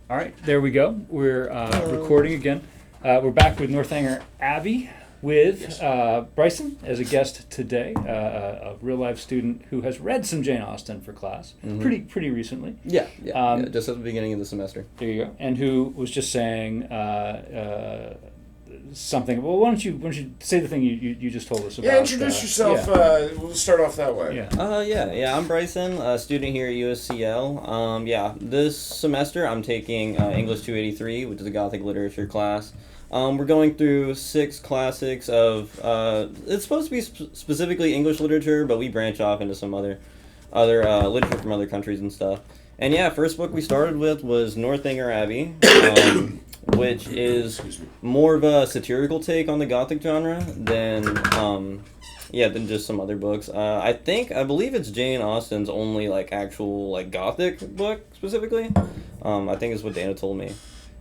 All right, there we go. We're recording again. We're back with Northanger Abbey with Bryson as a guest today, a real life student who has read some Jane Austen for class pretty recently. Yeah, just at the beginning of the semester. There you go. And who was just saying something. Well, why don't you say the thing you just told us about? Yeah, introduce yourself. We'll start off that way. Yeah. I'm Bryson, a student here at USCL. This semester I'm taking English 283, which is a Gothic literature class. We're going through 6 classics of, it's supposed to be specifically English literature, but we branch off into some other literature from other countries and stuff. And yeah, first book we started with was Northanger Abbey, which is more of a satirical take on the Gothic genre than just some other books. I believe it's Jane Austen's only actual Gothic book specifically. I think is what Dana told me.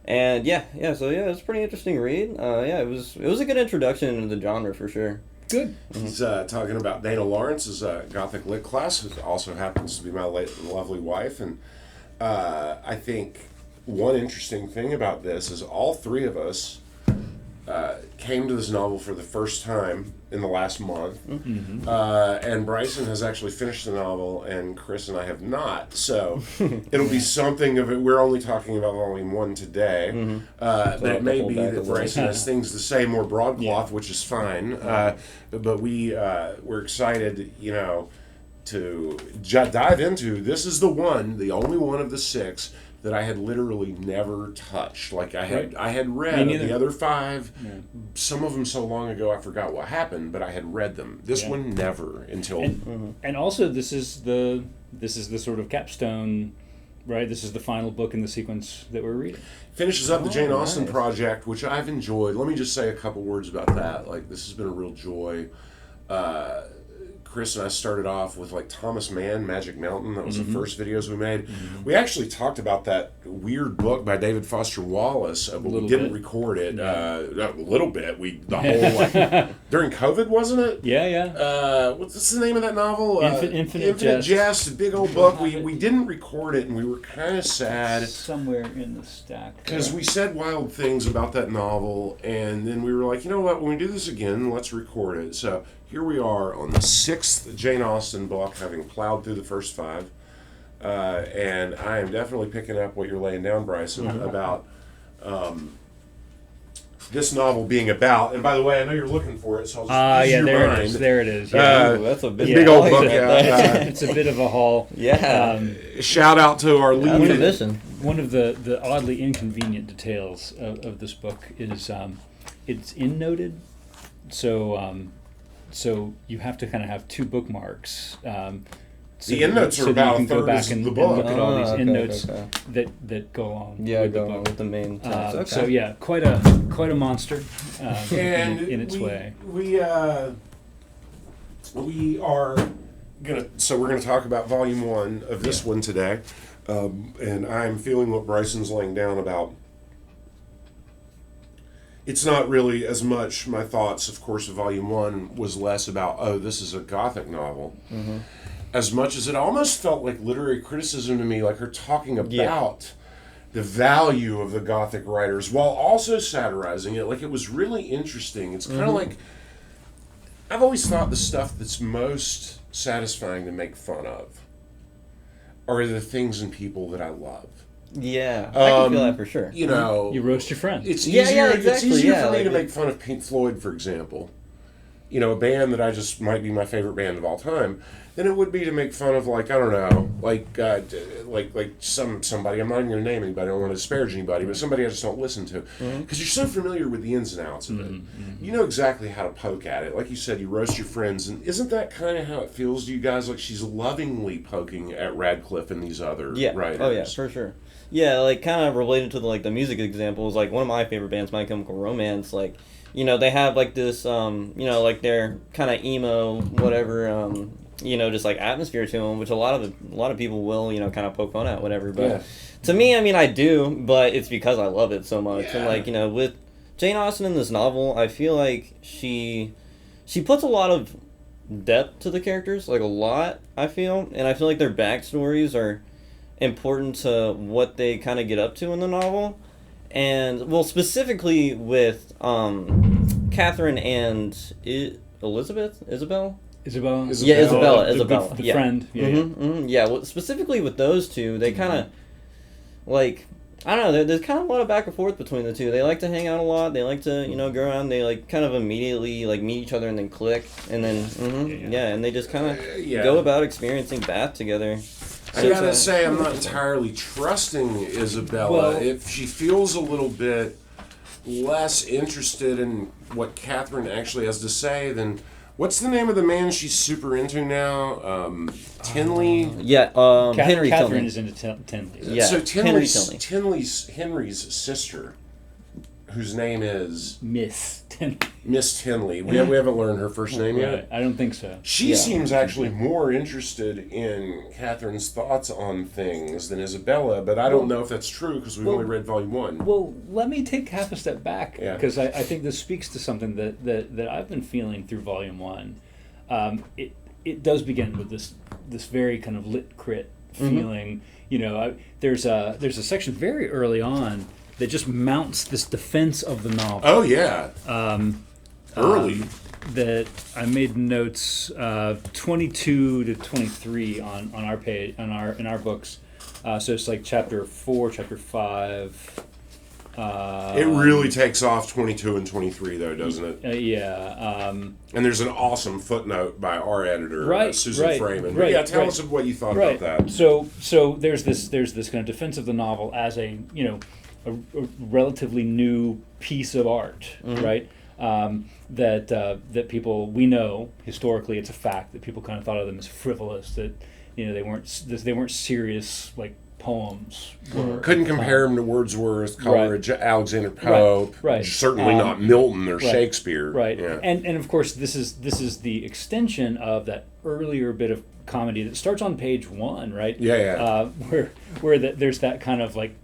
And it's a pretty interesting read. It was a good introduction into the genre for sure. Good. He's talking about Dana Lawrence's Gothic Lit class, who also happens to be my lovely wife. And I think one interesting thing about this is all three of us came to this novel for the first time in the last month. Mm-hmm. And Bryson has actually finished the novel, and Chris and I have not. So it'll be something of it. We're only talking about volume 1 today. Mm-hmm. But it may be that Bryson has things to say more broadcloth, which is fine. But we're excited, to dive into. This is the only one of the 6 that I had literally never touched. I had read the other 5, some of them so long ago I forgot what happened, but I had read them. This one never until. And also this is the sort of capstone, right? This is the final book in the sequence that we're reading. Finishes up the Jane Austen project, which I've enjoyed. Let me just say a couple words about that. This has been a real joy. Chris and I started off with Thomas Mann, Magic Mountain. That was the first videos we made. Mm-hmm. We actually talked about that weird book by David Foster Wallace, but we didn't record it. A little bit. The whole during COVID, wasn't it? Yeah. What's the name of that novel? Infinite Jest. A big old book. We didn't record it, and we were kind of sad. Somewhere in the stack. Because we said wild things about that novel, and then we were like, you know what? When we do this again, let's record it. So here we are on the 6th Jane Austen book, having plowed through the first 5. And I am definitely picking up what you're laying down, Bryson, about this novel being about. And by the way, I know you're looking for it, so I'll just use your mind. There it is. Yeah. Ooh, that's a big old book. It's a bit of a haul. Yeah. Shout out to our lead. One of the oddly inconvenient details of this book is it's endnoted, so you have to kind of have 2 bookmarks. The endnotes are about a third of the book. And look at all these endnotes that go on with the book. With the main text. So quite a monster in its way. We are we're gonna talk about volume 1 of this one today, and I'm feeling what Bryson's laying down about. It's not really as much my thoughts, of course, of volume 1 was less about, this is a Gothic novel, as much as it almost felt like literary criticism to me, her talking about the value of the Gothic writers while also satirizing it. It was really interesting. It's kind of I've always thought the stuff that's most satisfying to make fun of are the things and people that I love. Yeah, I can feel that for sure. You roast your friends. It's easier. Exactly. It's easier for me to make fun of Pink Floyd, for example. A band that I just might be my favorite band of all time, than it would be to make fun of somebody. I'm not even going to name anybody. I don't want to disparage anybody, but somebody I just don't listen to because you're so familiar with the ins and outs of it. You know exactly how to poke at it. Like you said, you roast your friends, and isn't that kind of how it feels to you guys? She's lovingly poking at Radcliffe and these other writers. Oh yeah, for sure. Yeah, kind of related to the music examples, one of my favorite bands, My Chemical Romance, they have this, their kind of emo, whatever, just atmosphere to them, which a lot of people will, kind of poke fun at, whatever. But to me, I do, but it's because I love it so much. Yeah. And with Jane Austen in this novel, I feel like she puts a lot of depth to the characters, a lot, I feel. And I feel like their backstories are important to what they kind of get up to in the novel. And, well, specifically with Catherine and Isabel? Isabella. Yeah, Isabella. The yeah. friend. Yeah, Yeah, well, specifically with those two, they kind of, like, I don't know, there's kind of a lot of back and forth between the two. They like to hang out a lot. They like to, go around. They, like, kind of immediately, like, meet each other and then click. And then, and they just kind of go about experiencing Bath together. I gotta say, I'm not entirely trusting Isabella. Well, if she feels a little bit less interested in what Catherine actually has to say, then what's the name of the man she's super into now? Tinley? Henry Catherine Tilney. is into Tinley. Yeah, So Henry Tilney. Henry's sister, whose name is Miss Tinley. Miss Tinley. We haven't learned her first name yet. Right. I don't think so. She seems actually more interested in Catherine's thoughts on things than Isabella, but I don't know if that's true because we've only read volume 1. Well, let me take half a step back because Yeah. I think this speaks to something that I've been feeling through volume 1. It does begin with this very kind of lit crit feeling. There's a section very early on that just mounts this defense of the novel. Oh yeah. Early. That I made notes 22 to 23 on our page in our books. So it's like chapter 4, chapter 5. It really takes off 22 and 23 though, doesn't it? Yeah. And there's an awesome footnote by our editor, Susan Freeman. Right, yeah, tell us what you thought about that. So there's this kind of defense of the novel as a relatively new piece of art, right? That people, we know historically, it's a fact that people kind of thought of them as frivolous, that they weren't serious like poems. Couldn't compare them to Wordsworth, Coleridge, Alexander Pope, right. Certainly not Milton or Shakespeare. Right. Yeah. And of course this is the extension of that earlier bit of comedy that starts on page 1, right? Yeah. Where there's that kind of like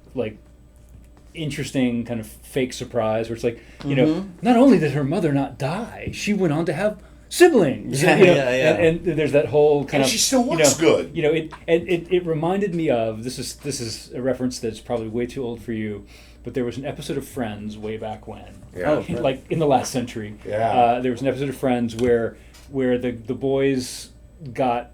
interesting kind of fake surprise where it's like, not only did her mother not die, she went on to have siblings. And there's that whole kind of, she still looks good. It reminded me of, this is a reference that's probably way too old for you, but there was an episode of Friends way back when, like in the last century. There was an episode of Friends where the boys got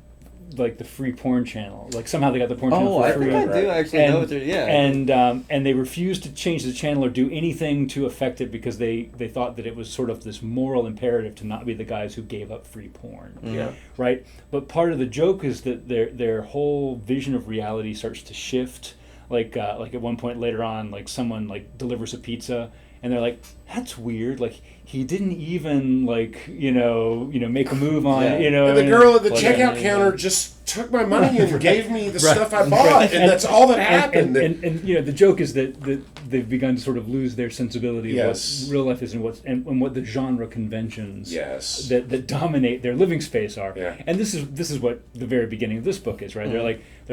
like the free porn channel, like somehow they got the porn channel for free. I think I do actually know what they're, and they refused to change the channel or do anything to affect it because they thought that it was sort of this moral imperative to not be the guys who gave up free porn. Right. But part of the joke is that their whole vision of reality starts to shift. Like at one point later on, like someone like delivers a pizza and they're like, that's weird. Like he didn't even like make a move on it. And the girl at the checkout counter just took my money and gave me the stuff I bought, and that's all that happened. And the joke is that they've begun to sort of lose their sensibility of what real life is and what the genre conventions that dominate their living space are. And this is what the very beginning of this book is, right? They're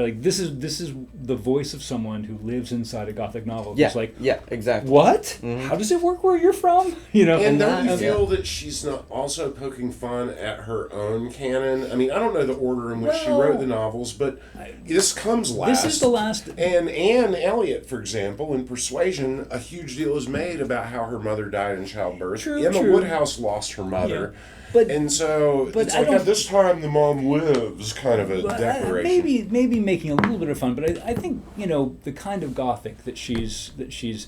like this is the voice of someone who lives inside a Gothic novel. It's like, exactly. What? How does it work where you're from? And don't you feel that she's not also poking fun at her own canon? I mean, I don't know the order in which she wrote the novels, but this comes last. This is the last. And Anne Elliot, for example, in Persuasion, a huge deal is made about how her mother died in childbirth. Emma Woodhouse lost her mother. And so it's like at this time the mom lives kind of a declaration. Maybe making a little bit of fun, but I think the kind of Gothic that she's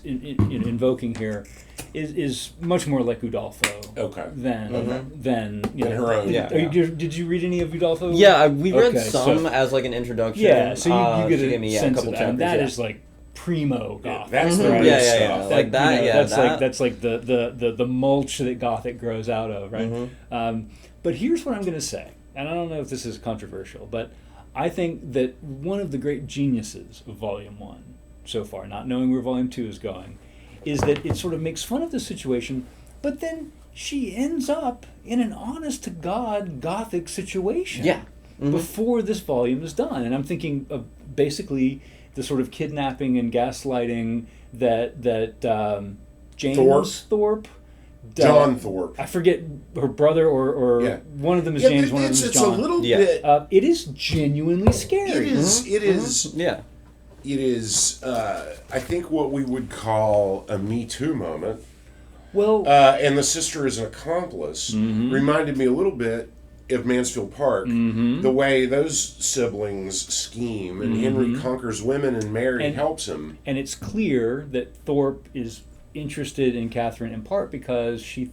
invoking here is much more like Udolpho than her own. Did you read any of Udolpho? Yeah, we read some as like an introduction. Yeah, so you get a sense of that, and that is like primo Gothic. That's the real stuff. Like that. That's like the mulch that Gothic grows out of, right? But here's what I'm going to say, and I don't know if this is controversial, but I think that one of the great geniuses of Volume 1 so far, not knowing where Volume 2 is going, is that it sort of makes fun of the situation, but then she ends up in an honest-to-God Gothic situation before this volume is done. And I'm thinking of basically the sort of kidnapping and gaslighting that James Thorpe, John Thorpe. I forget her brother or one of them is James, one of them is John. It's a little bit. It is genuinely scary. It is. Yeah. it is, I think, what we would call a Me Too moment. Well, And the sister is an accomplice. Reminded me a little bit of Mansfield Park, the way those siblings scheme, and Henry conquers women and Mary helps him. and it's clear that Thorpe is interested in Catherine in part because he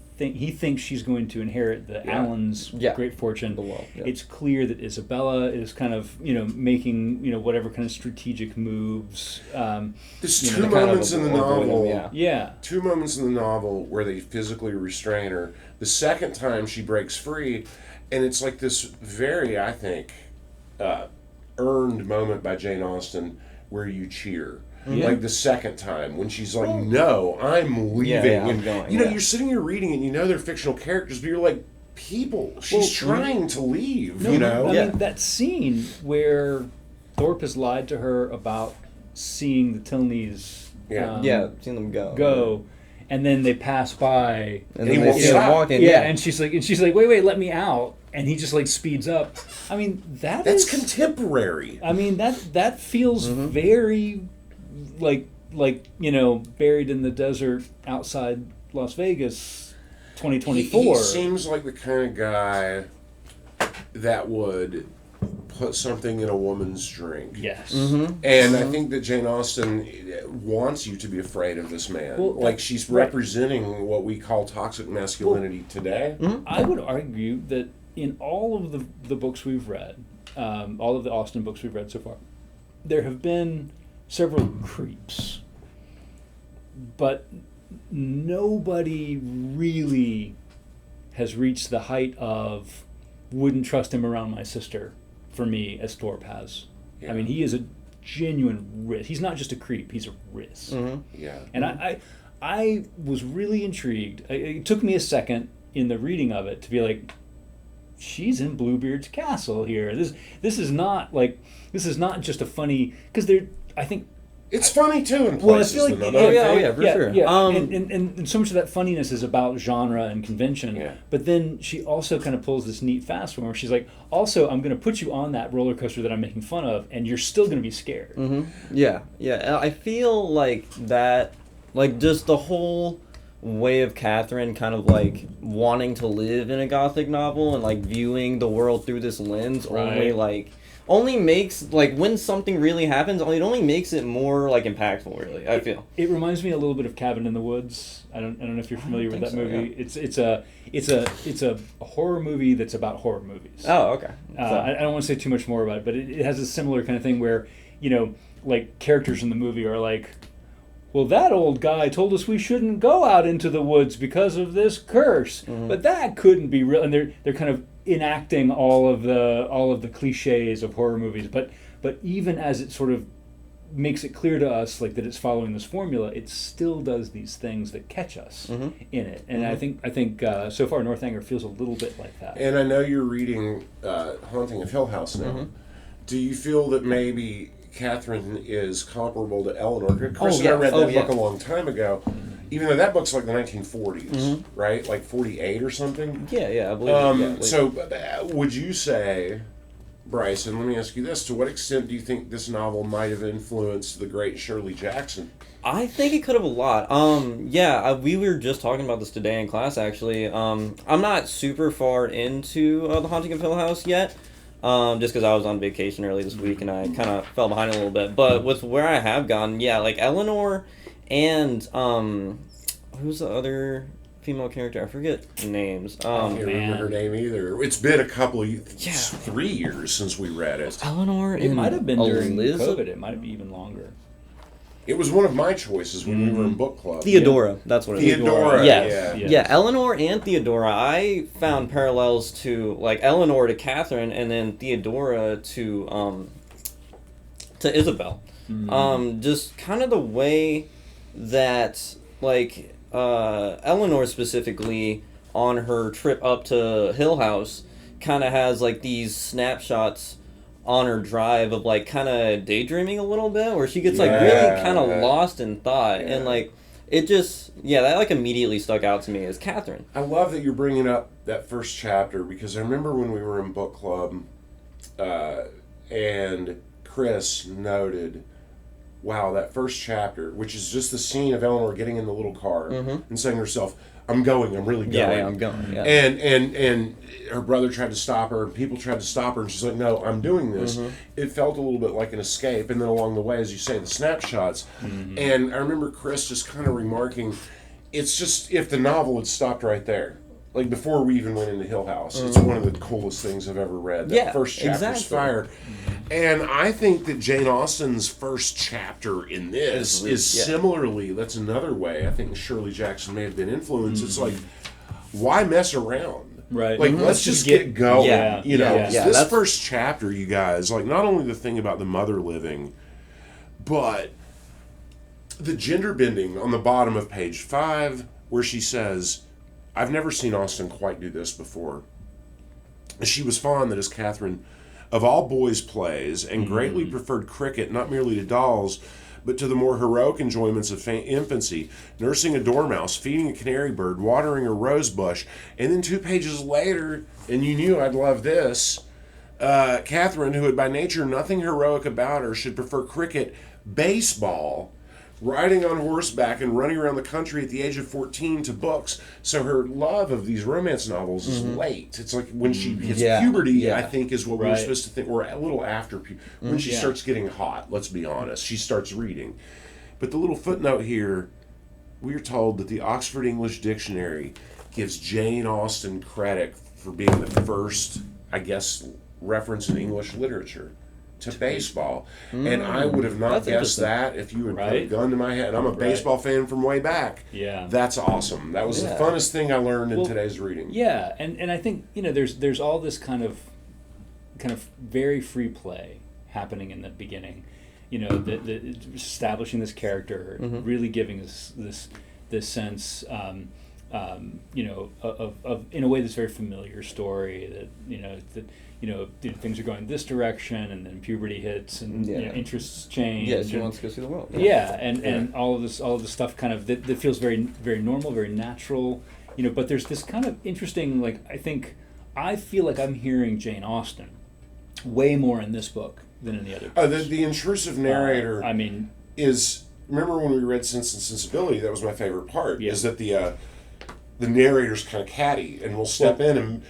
thinks she's going to inherit the Allens' great fortune. The wealth, yeah. It's clear that Isabella is kind of making whatever kind of strategic moves. There's You know, two to kind of moments in the avoid novel. him, Yeah. Two moments in the novel where they physically restrain her. The second time she breaks free, and it's like this very, I think, earned moment by Jane Austen where you cheer. Yeah. Like the second time when she's like, "No, I'm leaving." I'm And, going, you're sitting here reading and they're fictional characters, but you're like, people, she's trying to leave. No, I Yeah. mean, that scene where Thorpe has lied to her about seeing the Tilneys Seeing them go. go, and then they pass by. And He then won't they see them stop. walking. Yeah, and she's like, wait, let me out, and he just like speeds up. I mean, That's is contemporary. I mean, that feels very like buried in the desert outside Las Vegas, 2024. He seems like the kind of guy that would put something in a woman's drink. Yes. And I think that Jane Austen wants you to be afraid of this man. Well, like she's right. representing what we call toxic masculinity today. I would argue that in all of the books we've read, all of the Austen books we've read so far, there have been several creeps, but nobody really has reached the height of wouldn't trust him around my sister for me as Thorpe has. Yeah. I mean, he is a genuine risk. He's not just a creep, he's a risk. Yeah. And I was really intrigued. It took me a second in the reading of it to be like, she's in Bluebeard's castle here. This is not just a funny, because I think It's funny too in well, I places. feel like though, for sure. Yeah. And so much of that funniness is about genre and convention. Yeah. But then she also kind of pulls this neat fast one where she's like, also, I'm going to put you on that roller coaster that I'm making fun of, and you're still going to be scared. Yeah. And I feel like that, like just the whole way of Catherine kind of like wanting to live in a Gothic novel and like viewing the world through this lens only makes, like, when something really happens, it only makes it more, like, impactful, really, I feel. It reminds me a little bit of Cabin in the Woods. I don't know if you're familiar with that movie. Yeah. It's a horror movie that's about horror movies. Oh, okay. I don't want to say too much more about it, but it has a similar kind of thing where, like, characters in the movie are like, well, that old guy told us we shouldn't go out into the woods because of this curse, but that couldn't be real. And they're kind of enacting all of the cliches of horror movies. But even as it sort of makes it clear to us like that it's following this formula, it still does these things that catch us in it. And I think so far Northanger feels a little bit like that. And I know you're reading Haunting of Hill House now. Do you feel that maybe Catherine is comparable to Eleanor? Chris and I read that book a long time ago, even though that book's like the 1940s, right? Like 48 or something? Yeah, I believe So would you say, Bryson, let me ask you this, to what extent do you think this novel might have influenced the great Shirley Jackson? I think it could have a lot. We were just talking about this today in class, actually. I'm not super far into The Haunting of Hill House yet. Just because I was on vacation early this week and I kind of fell behind a little bit. But with where I have gone, like Eleanor and who's the other female character? I forget names. I can't remember her name either. It's been a couple of 3 years since we read it. Eleanor. It might have been during Elizabeth? COVID. It might be even longer. It was one of my choices when we were in book club. Theodora, that's what it is. Theodora, Yes. yeah. Yeah, Eleanor and Theodora, I found parallels to, like, Eleanor to Catherine and then Theodora to Isabel. Just kind of the way that, like, Eleanor specifically, on her trip up to Hill House, kind of has, like, these snapshots on her drive of like kind of daydreaming a little bit where she gets like really kind of lost in thought and like it just that like immediately stuck out to me as Catherine. I love that you're bringing up that first chapter because I remember when we were in book club and Chris noted wow, that first chapter, which is just the scene of Eleanor getting in the little car and saying to herself, I'm going, I'm really going. Yeah, I'm going. Yeah. And her brother tried to stop her, and people tried to stop her, and she's like, no, I'm doing this. It felt a little bit like an escape, and then along the way, as you say, the snapshots. And I remember Chris just kind of remarking, it's just, if the novel had stopped right there, like before we even went into Hill House, it's one of the coolest things I've ever read. That first chapter's fire. And I think that Jane Austen's first chapter in this is similarly, that's another way I think Shirley Jackson may have been influenced. It's like, why mess around? Right. Like, let's just get going. Yeah. You know, Yeah. this first chapter, you guys, like, not only the thing about the mother living, but the gender bending on the bottom of page 5, where she says, I've never seen Austen quite do this before. She was fond, that is Catherine, of all boys' plays, and greatly preferred cricket not merely to dolls, but to the more heroic enjoyments of infancy, nursing a dormouse, feeding a canary bird, watering a rose bush, and then 2 pages later, and you knew I'd love this, Catherine, who had by nature nothing heroic about her, should prefer cricket, baseball, riding on horseback and running around the country at the age of 14 to books. So her love of these romance novels is late. It's like when she hits puberty, I think, is what we were supposed to think, or a little after puberty. When she starts getting hot, let's be honest, she starts reading. But the little footnote here, we are told that the Oxford English Dictionary gives Jane Austen credit for being the first, I guess, reference in English literature to baseball. And I would have not guessed that if you had put a gun to my head. I'm a baseball fan from way back. Yeah. That's awesome. That was the funnest thing I learned in today's reading. Yeah, and I think, you know, there's all this kind of very free play happening in the beginning. You know, the establishing this character, really giving us this sense, you know, of in a way this very familiar story that things are going this direction, and then puberty hits, and you know, interests change. Yeah, she wants to go see the world. And all of this stuff kind of that feels very, very normal, very natural. You know, but there's this kind of interesting, like, I feel like I'm hearing Jane Austen way more in this book than in the other books. The intrusive narrator. I mean, is, remember when we read Sense and Sensibility? That was my favorite part. Is that the narrator's kind of catty and will step in, and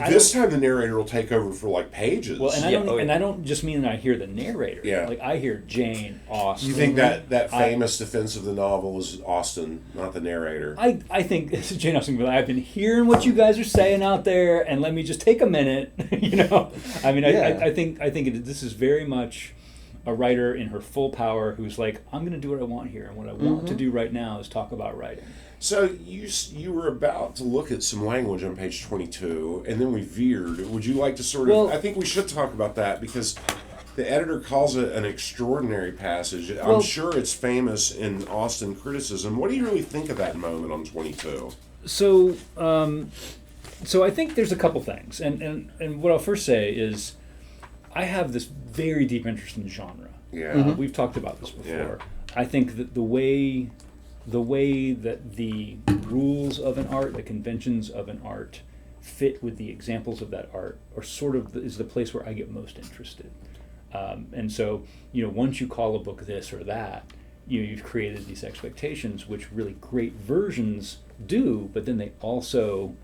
this time the narrator will take over for like pages. Well, and I don't just mean that I hear the narrator. Yeah. Like, I hear Jane Austen. You think that famous defense of the novel is Austen, not the narrator? I think it's Jane Austen. I've been hearing what you guys are saying out there, and let me just take a minute. You know, I mean, I think this is very much a writer in her full power who's like, I'm going to do what I want here, and what I want to do right now is talk about writing. So you were about to look at some language on page 22, and then we veered. Would you like to sort of... I think we should talk about that, because the editor calls it an extraordinary passage. I'm sure it's famous in Austen criticism. What do you really think of that moment on 22? So I think there's a couple things. And what I'll first say is I have this very deep interest in genre. Yeah. We've talked about this before. I think that the way that the rules of an art, the conventions of an art, fit with the examples of that art, are sort of is the place where I get most interested. And so, you know, once you call a book this or that, you've created these expectations, which really great versions do, but then they also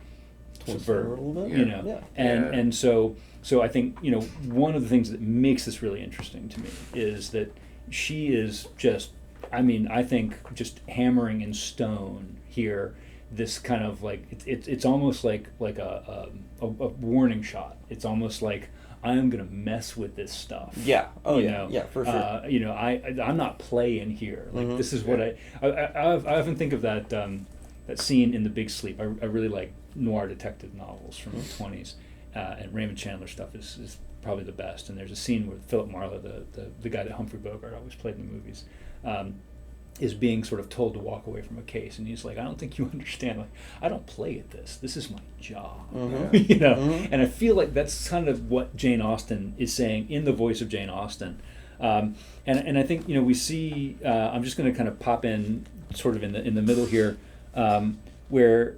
subvert a little bit. You know, and so I think, you know, one of the things that makes this really interesting to me is that she is just, I mean, I think just hammering in stone here this kind of like it's almost like a warning shot. It's almost like, I'm gonna mess with this stuff. Yeah. Oh you yeah. know? Yeah, for sure. You know, I'm not playing here. Like this is what I often think of that scene in The Big Sleep. I really like noir detective novels from the 20s, and Raymond Chandler stuff is probably the best. And there's a scene where Philip Marlowe, the guy that Humphrey Bogart always played in the movies, is being sort of told to walk away from a case, and he's like, I don't think you understand. Like, I don't play at this. This is my job. You know. And I feel like that's kind of what Jane Austen is saying in the voice of Jane Austen. And I think, you know, we see. I'm just going to kind of pop in sort of in the middle here, where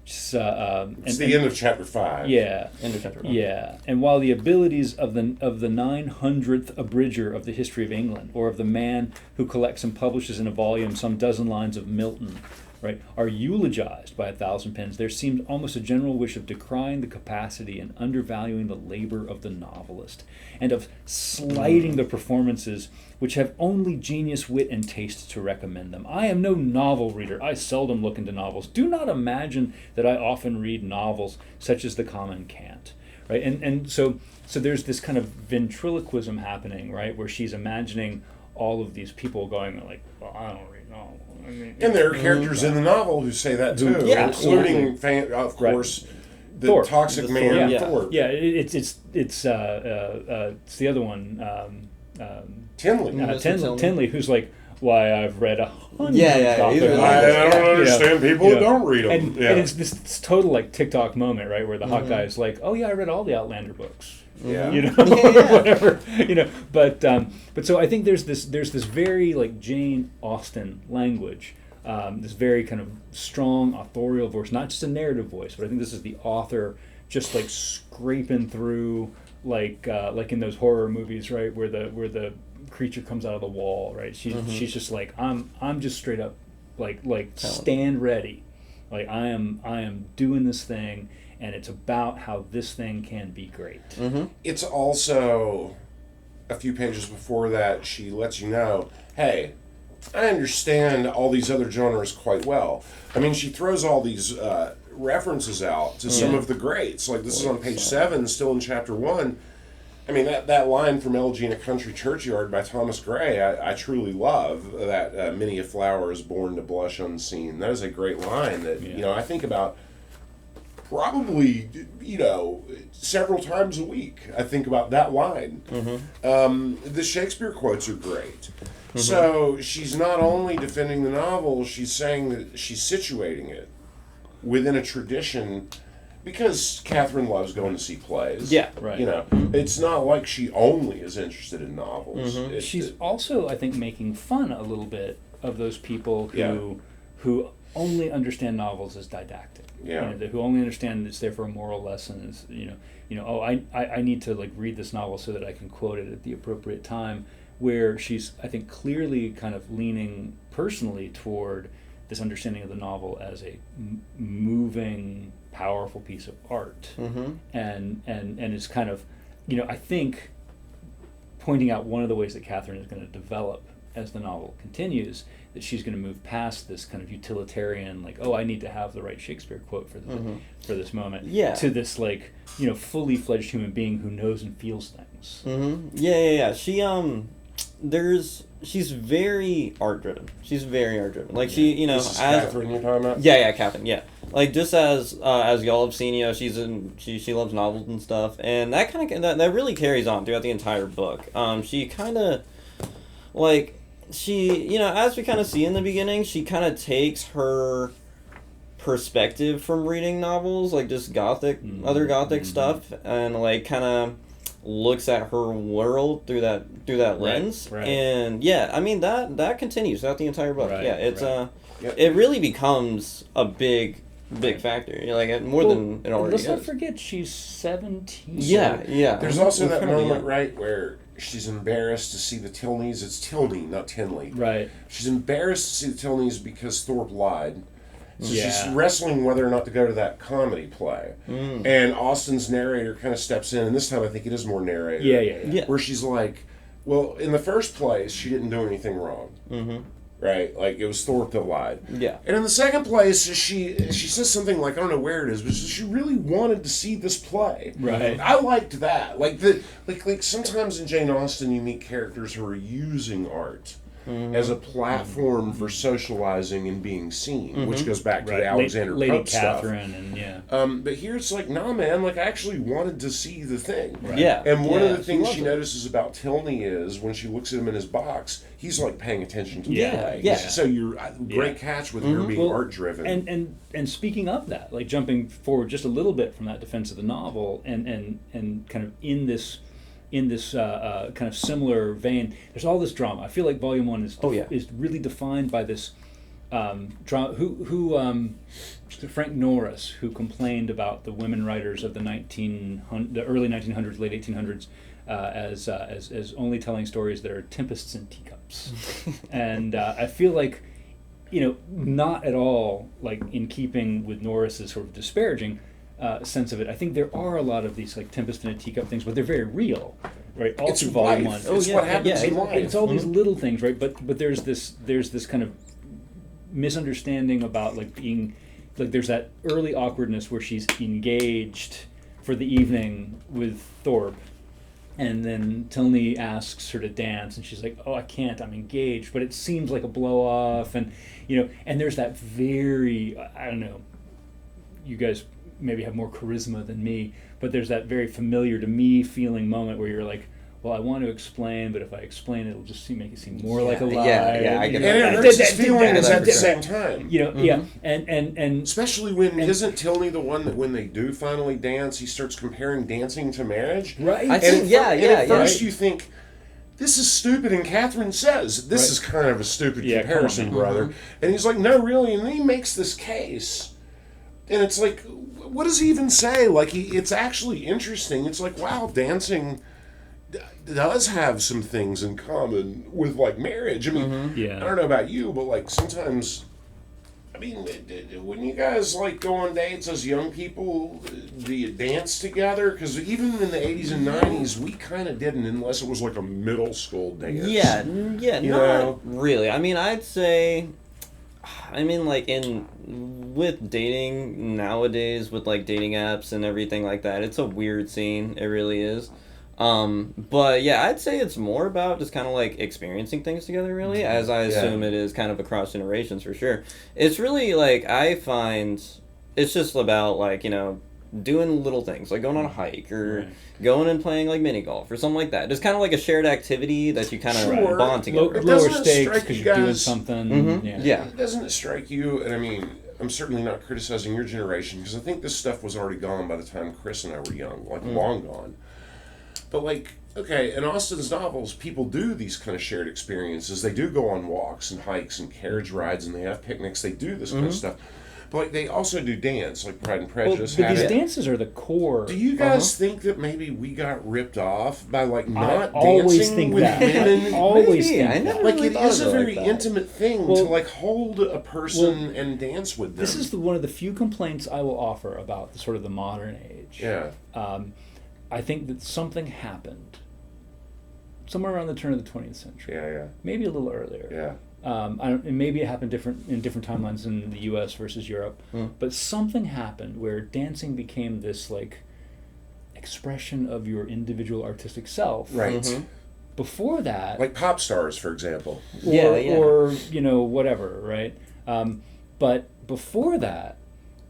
It's the end of chapter 5. Yeah. End of chapter 1. Yeah, and while the abilities of the 900th abridger of the history of England, or of the man who collects and publishes in a volume some dozen lines of Milton, right, are eulogized by 1,000 pens, there seems almost a general wish of decrying the capacity and undervaluing the labor of the novelist, and of slighting the performances which have only genius, wit, and taste to recommend them. I am no novel reader. I seldom look into novels. Do not imagine that I often read novels such as the common cant, right? And so there's this kind of ventriloquism happening, right, where she's imagining all of these people going like, well, I don't read novels. I mean, And there are characters in the novel who say that too, Yeah, including, of course, the Thor. toxic The man Thor, Thor. Yeah, it's the other one, Tinley. Mr. Tinley, who's like, why, I've read 100 Yeah, Gothic he's- novels. I don't understand people who don't read them. And it's this total like TikTok moment, right, where the hot guy is like, oh yeah, I read all the Outlander books. Yeah. You know, Yeah. whatever, you know. But so I think there's this very like Jane Austen language, this very kind of strong authorial voice, not just a narrative voice, but I think this is the author just like scraping through like in those horror movies, right, where the creature comes out of the wall, right? She's just like, I'm just straight up like stand ready, like I am doing this thing. And it's about how this thing can be great. It's also a few pages before that she lets you know, hey, I understand all these other genres quite well. I mean, she throws all these references out to some of the greats. Like this is on page 7, still in chapter 1. I mean, that line from Elegy in a Country Churchyard by Thomas Gray, I truly love. That many a flower is born to blush unseen. That is a great line that, I think about probably, several times a week. I think about that line. The Shakespeare quotes are great. So she's not only defending the novel, she's saying that she's situating it within a tradition, because Catherine loves going to see plays. Yeah, right. It's not like she only is interested in novels. She's also, I think, making fun a little bit of those people who only understand novels as didactic. Yeah. Who only understand it's there for a moral lesson. Is oh, I need to like read this novel so that I can quote it at the appropriate time. Where she's, I think, clearly kind of leaning personally toward this understanding of the novel as a moving, powerful piece of art, and it's kind of, I think, pointing out one of the ways that Catherine is going to develop as the novel continues, that she's going to move past this kind of utilitarian, like, oh, I need to have the right Shakespeare quote for this moment, to this like, fully fledged human being who knows and feels things. Yeah. She's very art driven. Like she, This is as Catherine you're talking about? Yeah, Catherine. Yeah, like just as y'all have seen, she loves novels and stuff, and that kind of that really carries on throughout the entire book. She kind of like as we kind of see in the beginning, she kind of takes her perspective from reading novels, like just other gothic stuff, and like kind of looks at her world through that lens. Right. And I mean that continues throughout the entire book. It's it really becomes a big factor, like more than it already is. Let's not forget she's 17. Yeah. There's also that moment, right, where she's embarrassed to see the Tilneys. It's Tilney, not Tinley. Right. She's embarrassed to see the Tilneys because Thorpe lied. So Yeah. she's wrestling whether or not to go to that comedy play. And Austen's narrator kind of steps in, and this time I think it is more narrator. Yeah. Where she's like, well, in the first place, she didn't do anything wrong. Right? Like, it was Thorpe that lied. Yeah. And in the second place, she says something like, I don't know where it is, but she really wanted to see this play. Right. I liked that. Like sometimes in Jane Austen you meet characters who are using art as a platform for socializing and being seen, which goes back to the Alexander Lady Pope stuff. Catherine and But here it's like, nah, man, like I actually wanted to see the thing. Right. Yeah. And one of the she things loves she it. notices about Tilney is when she looks at him in his box, he's like paying attention to the Yeah. play. Yeah. So you're great catch with her being Well, art driven. And speaking of that, like jumping forward just a little bit from that defense of the novel, and kind of in this kind of similar vein, there's all this drama. I feel like Volume 1 is really defined by this Frank Norris, who complained about the women writers of the early 1900s, late 1800s, as only telling stories that are tempests in teacups, and I feel like, not at all like in keeping with Norris's sort of disparaging sense of it. I think there are a lot of these like tempest in a teacup things, but they're very real, right? All It's through volume life. one. It's what happens in life. It's all these little things, right? But there's this kind of misunderstanding about like being like there's that early awkwardness where she's engaged for the evening with Thorpe, and then Tilney asks her to dance, and she's like, "Oh, I can't. I'm engaged." But it seems like a blow off, and and there's that very, I don't know, you guys maybe have more charisma than me, but there's that very familiar to me feeling moment where you're like, well, I want to explain, but if I explain it, it'll just make it seem more like a lie. Yeah, I get And that. it hurts his feelings at the same time. Yeah, and Especially when isn't Tilney the one that when they do finally dance, he starts comparing dancing to marriage? right. I think, At first you think, this is stupid, and Catherine says, this is kind of a stupid comparison, come on. brother. And he's like, no, really, and then he makes this case. And it's like, what does he even say? Like, it's actually interesting. It's like, wow, dancing does have some things in common with like marriage. I mean, I don't know about you, but like sometimes, I mean, when you guys like go on dates as young people, do you dance together? Because even in the 80s and 90s, we kind of didn't unless it was like a middle school dance. Yeah, You not know? really. I mean, I'd say, like with dating nowadays, with like dating apps and everything like that, it's a weird scene. It really is. But yeah, I'd say it's more about just kind of like experiencing things together, really, as I assume it is kind of across generations for sure. It's really like, I find it's just about like, doing little things like going on a hike or going and playing like mini golf or something like that. Just kind of like a shared activity that you kind of bond together. Lower Doesn't it stakes strike because you you're doing guys- something. Yeah. Doesn't it strike you, and I mean, I'm certainly not criticizing your generation, because I think this stuff was already gone by the time Chris and I were young, like long gone. But like, okay, in Austen's novels, people do these kind of shared experiences. They do go on walks and hikes and carriage rides, and they have picnics. They do this kind of stuff. But like, they also do dance, like Pride and Prejudice But had these it. dances are the core. Do you guys think that maybe we got ripped off by like not always dancing think with that. women? I always Maybe. think I that. never Like really it thought is of a it like very that. intimate thing to like hold a person and dance with them. This is one of the few complaints I will offer about the sort of the modern age. Yeah. I think that something happened somewhere around the turn of the 20th century. Yeah. Maybe a little earlier. Yeah. And maybe it happened in different timelines in the U.S. versus Europe, but something happened where dancing became this like expression of your individual artistic self. Right. Before that, Like pop stars, for example. or whatever, right? But before that,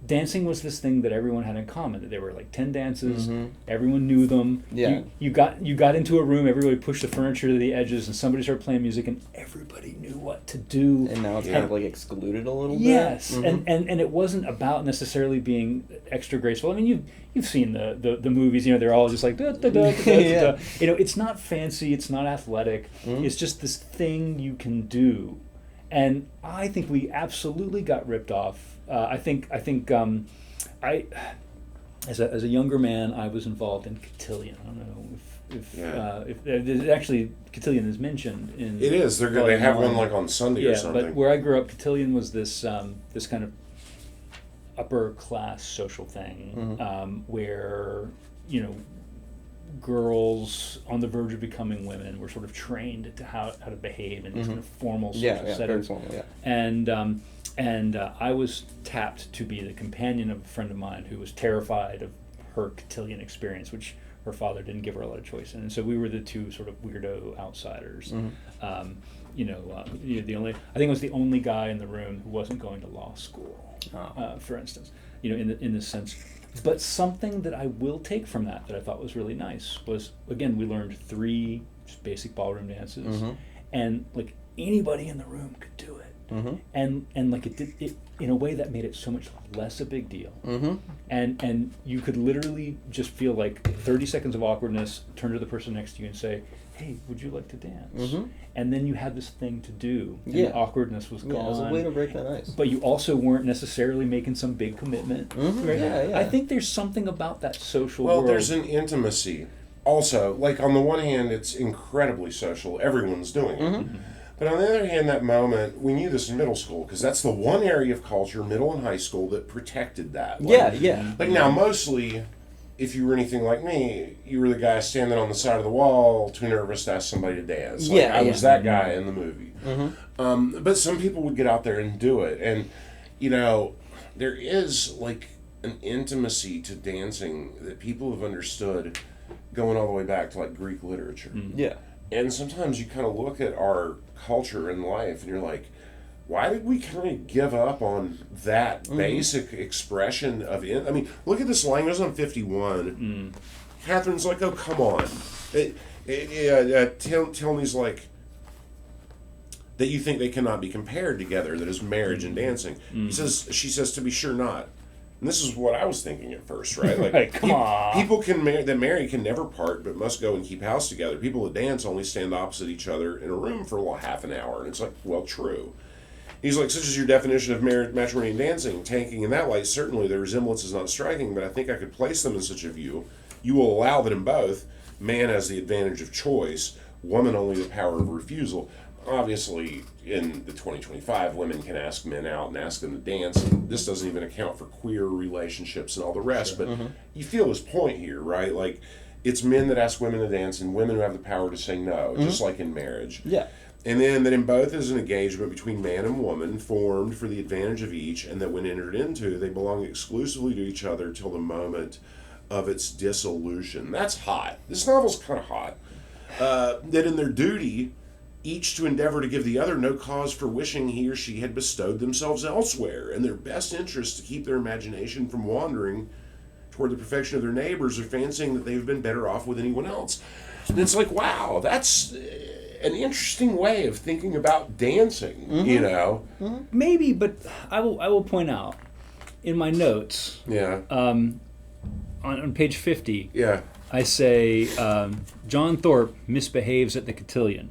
dancing was this thing that everyone had in common. That there were like 10 dances, everyone knew them. Yeah. You got into a room, everybody pushed the furniture to the edges, and somebody started playing music, and everybody knew what to do. And now it's kind of like excluded a little Yes, bit. and it wasn't about necessarily being extra graceful. I mean, you've seen the movies. They're all just like da, da, da, da, da, da. It's not fancy. It's not athletic. It's just this thing you can do, and I think we absolutely got ripped off. I think as a younger man, I was involved in cotillion. I don't know if there's actually cotillion is mentioned in. It is. They Volume have one 1. like on Sunday or something. But where I grew up, cotillion was this this kind of upper class social thing where girls on the verge of becoming women were sort of trained to how to behave in these kind of formal social Very settings. formal, yeah. And I was tapped to be the companion of a friend of mine who was terrified of her cotillion experience, which her father didn't give her a lot of choice in. And so we were the two sort of weirdo outsiders. The only, I think I was the only guy in the room who wasn't going to law school, for instance, in the sense. But something that I will take from that I thought was really nice was, again, we learned 3 just basic ballroom dances, and like anybody in the room could do it. And like it did it in a way that made it so much less a big deal. And you could literally just feel like 30 seconds of awkwardness, turn to the person next to you and say, hey, would you like to dance? Mhm. And then you had this thing to do, and Yeah. the awkwardness was gone. Yeah, it was a way to break that ice. But you also weren't necessarily making some big commitment. Mhm, Right? yeah. I think there's something about that social Well, world. there's an intimacy. Also, like on the one hand, it's incredibly social. Everyone's doing it. Mm-hmm. But on the other hand, that moment, we knew this in middle school because that's the one area of culture, middle and high school, that protected that. Like, Yeah. Like now, mostly, if you were anything like me, you were the guy standing on the side of the wall, too nervous to ask somebody to dance. Like, I was that guy in the movie. But some people would get out there and do it. And, there is like an intimacy to dancing that people have understood going all the way back to like Greek literature. Yeah. And sometimes you kind of look at our culture and life and you're like, why did we kind of give up on that basic expression of it? I mean, look at this line. It goes on 51. Catherine's like, oh, come on. Tilney's like, that you think they cannot be compared together, that is marriage and dancing. She says, to be sure not. And this is what I was thinking at first, right? Like, Right, come on. People that marry can never part, but must go and keep house together. People that dance only stand opposite each other in a room for half an hour. And it's like, well, true. He's like, such is your definition of matrimony and dancing. Taking in that light, certainly the resemblance is not striking, but I think I could place them in such a view. You will allow that in both, man has the advantage of choice, woman only the power of refusal. Obviously, in the 2025, women can ask men out and ask them to dance, and this doesn't even account for queer relationships and all the rest, but you feel his point here, right? Like, it's men that ask women to dance and women who have the power to say no, just like in marriage. Yeah. And then that in both is an engagement between man and woman formed for the advantage of each, and that when entered into, they belong exclusively to each other till the moment of its dissolution. That's hot. This novel's kind of hot. That in their duty, each to endeavor to give the other no cause for wishing he or she had bestowed themselves elsewhere, and their best interest to keep their imagination from wandering toward the perfection of their neighbors or fancying that they've been better off with anyone else. And it's like, wow, that's an interesting way of thinking about dancing, Maybe, but I will point out in my notes Yeah. on page 50, Yeah. I say John Thorpe misbehaves at the cotillion,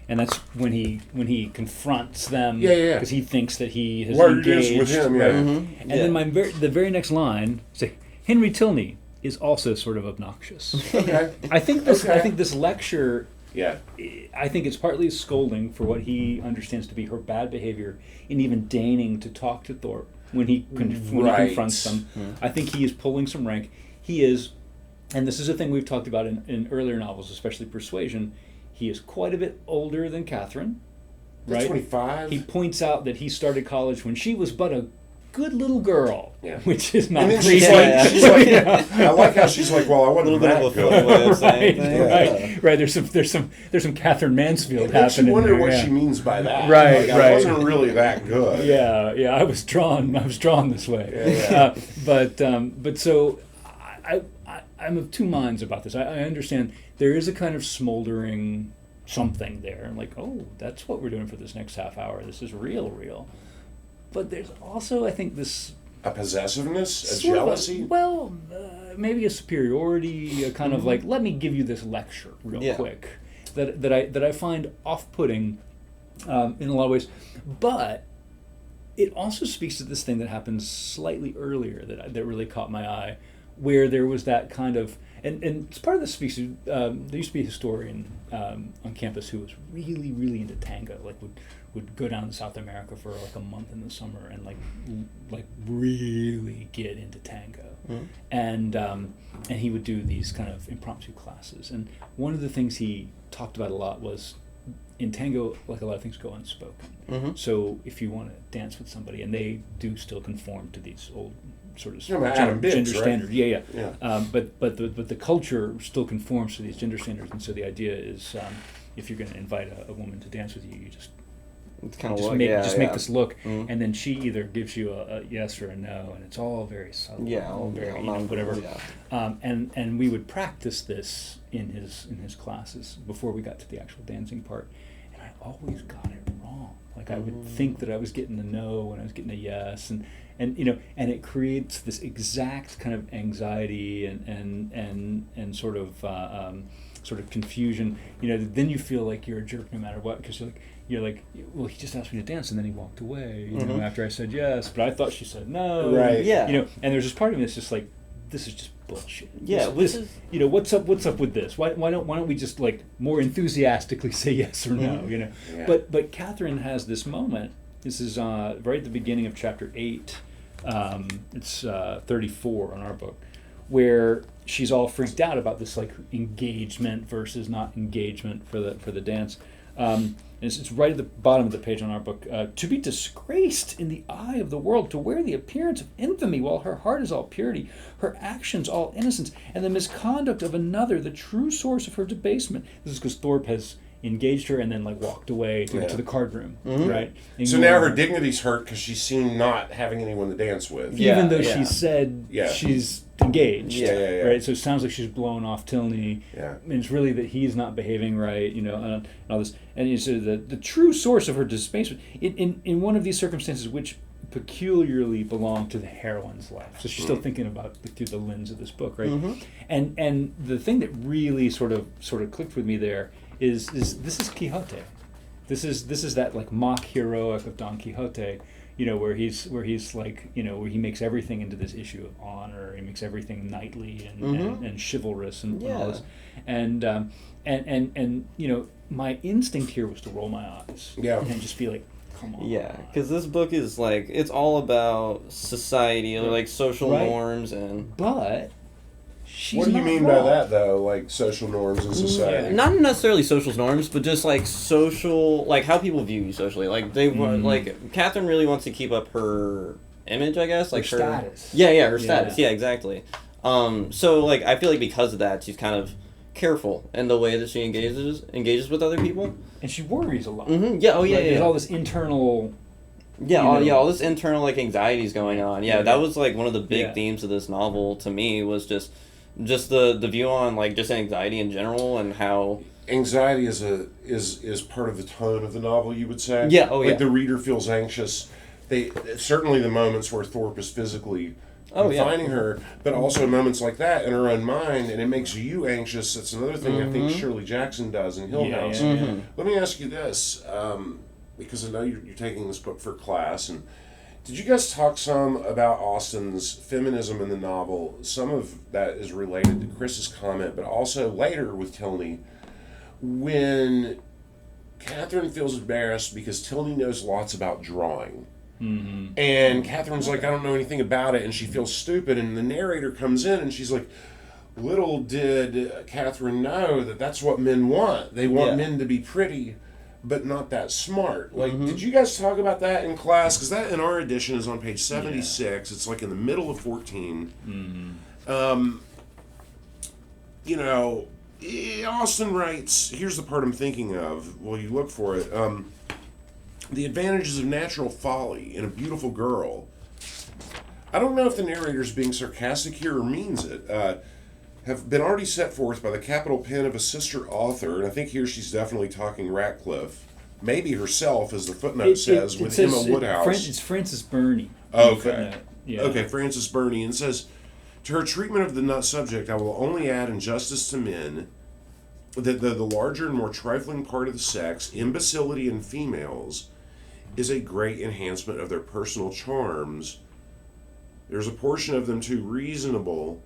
and that's when he confronts them Yeah. because he thinks that he has Why are you engaged dancing with him? Yeah. And then the very next line say Henry Tilney is also sort of obnoxious. Okay. I think this lecture. Yeah. I think it's partly scolding for what he understands to be her bad behavior in even deigning to talk to Thorpe when he confronts them. I think he is pulling some rank. He is, and this is a thing we've talked about in earlier novels, especially Persuasion, he is quite a bit older than Catherine. Right? 25. He points out that he started college when she was but a good little girl, Yeah. which is not And then great. she's like, I like how she's like, well, I wasn't that good. way of saying Right, things. right. There's some Catherine Mansfield It makes you happening. wonder there, what yeah. she means by that. Right, Like, right. I wasn't really that good. Yeah. I was drawn this way. Yeah. But so I'm of two minds about this. I understand there is a kind of smoldering something there. I'm like, oh, that's what we're doing for this next half hour. This is real. But there's also, I think, this A possessiveness, a sort of jealousy. maybe a superiority, a kind of like, let me give you this lecture real quick, that I find off-putting in a lot of ways, but it also speaks to this thing that happens slightly earlier that really caught my eye, where there was that kind of, and it's part of this speaks to, there used to be a historian on campus who was really, really into tango, like would go down to South America for like a month in the summer and like really get into tango, and he would do these kind of impromptu classes. And one of the things he talked about a lot was in tango, like a lot of things go unspoken. So if you want to dance with somebody, and they do still conform to these old sort of Adam Biggs, gender right? standards, yeah. Yeah. But the culture still conforms to these gender standards, and so the idea is if you're going to invite a woman to dance with you, you just It's kind of just look, make this look, Mhm. and then she either gives you a yes or a no, and it's all very subtle, all very whatever. Yeah. And we would practice this in his classes before we got to the actual dancing part, and I always got it wrong. Like I would think that I was getting a no and I was getting a yes, and and it creates this exact kind of anxiety and sort of sort of confusion, then you feel like you're a jerk no matter what, because you're like, well, he just asked me to dance and then he walked away, after I said yes, but I thought she said no. Right. Yeah. And there's this part of me that's just like, this is just bullshit. Yeah. What's up with this? Why don't we just like more enthusiastically say yes or no? Yeah. But Catherine has this moment. This is right at the beginning of chapter 8. It's 34 in our book, where she's all freaked out about this like engagement versus not engagement for the dance. And it's right at the bottom of the page on our book. To be disgraced in the eye of the world, to wear the appearance of infamy while her heart is all purity, her actions all innocence, and the misconduct of another the true source of her debasement. This is because Thorpe has engaged her and then like walked away to the card room, right? So now her dignity's hurt because she's seen not having anyone to dance with. Even though she said she's engaged, Yeah. right? So it sounds like she's blown off Tilney. Yeah. And it's really that he's not behaving right, and all this. And so the true source of her debasement in one of these circumstances, which peculiarly belong to the heroine's life. So she's still thinking about through the lens of this book, right? And the thing that really sort of clicked with me there is this is Quixote. This is that like mock heroic of Don Quixote, where he's like, where he makes everything into this issue of honor. He makes everything knightly and chivalrous and all this. And my instinct here was to roll my eyes. Yeah. And just be like, come on. Yeah, because this book is like, it's all about society, like social norms and. But she's what do you not mean wrong. by that, though? Like social norms in society? Not necessarily social norms, but just like social, like how people view you socially. Like they want, like Catherine really wants to keep up her image, I guess, like her status. Yeah, her status. Yeah, exactly. So like I feel like because of that, she's kind of careful in the way that she engages with other people, and she worries a lot. Yeah. Oh yeah. There's all this internal. All this internal like anxieties going on. Yeah, that was like one of the big themes of this novel to me was just the view on like just anxiety in general and how anxiety is part of the tone of the novel, you would say. Yeah. Like the reader feels anxious. They certainly the moments where Thorpe is physically confining her, but also moments like that in her own mind, and it makes you anxious. That's another thing I think Shirley Jackson does in Hill House. Let me ask you this, because I know you're taking this book for class, and did you guys talk some about Austen's feminism in the novel? Some of that is related to Chris's comment, but also later with Tilney, when Catherine feels embarrassed because Tilney knows lots about drawing. And Catherine's like, I don't know anything about it, and she feels stupid, and the narrator comes in and she's like, little did Catherine know that that's what men want. They want men to be pretty, but not that smart. Like, did you guys talk about that in class? Because that in our edition is on page 76. It's like in the middle of 14. Austen writes, here's the part I'm thinking of. Well, you look for it. The advantages of natural folly in a beautiful girl. I don't know if the narrator's being sarcastic here or means it. Have been already set forth by the capital pen of a sister author, and I think here she's definitely talking Ratcliffe. Maybe herself, as the footnote says, with Emma Woodhouse. It's Frances Burney. Okay. Okay, Frances Burney, and says, to her treatment of the subject, I will only add in justice to men that the larger and more trifling part of the sex, imbecility in females, is a great enhancement of their personal charms. There's a portion of them too reasonable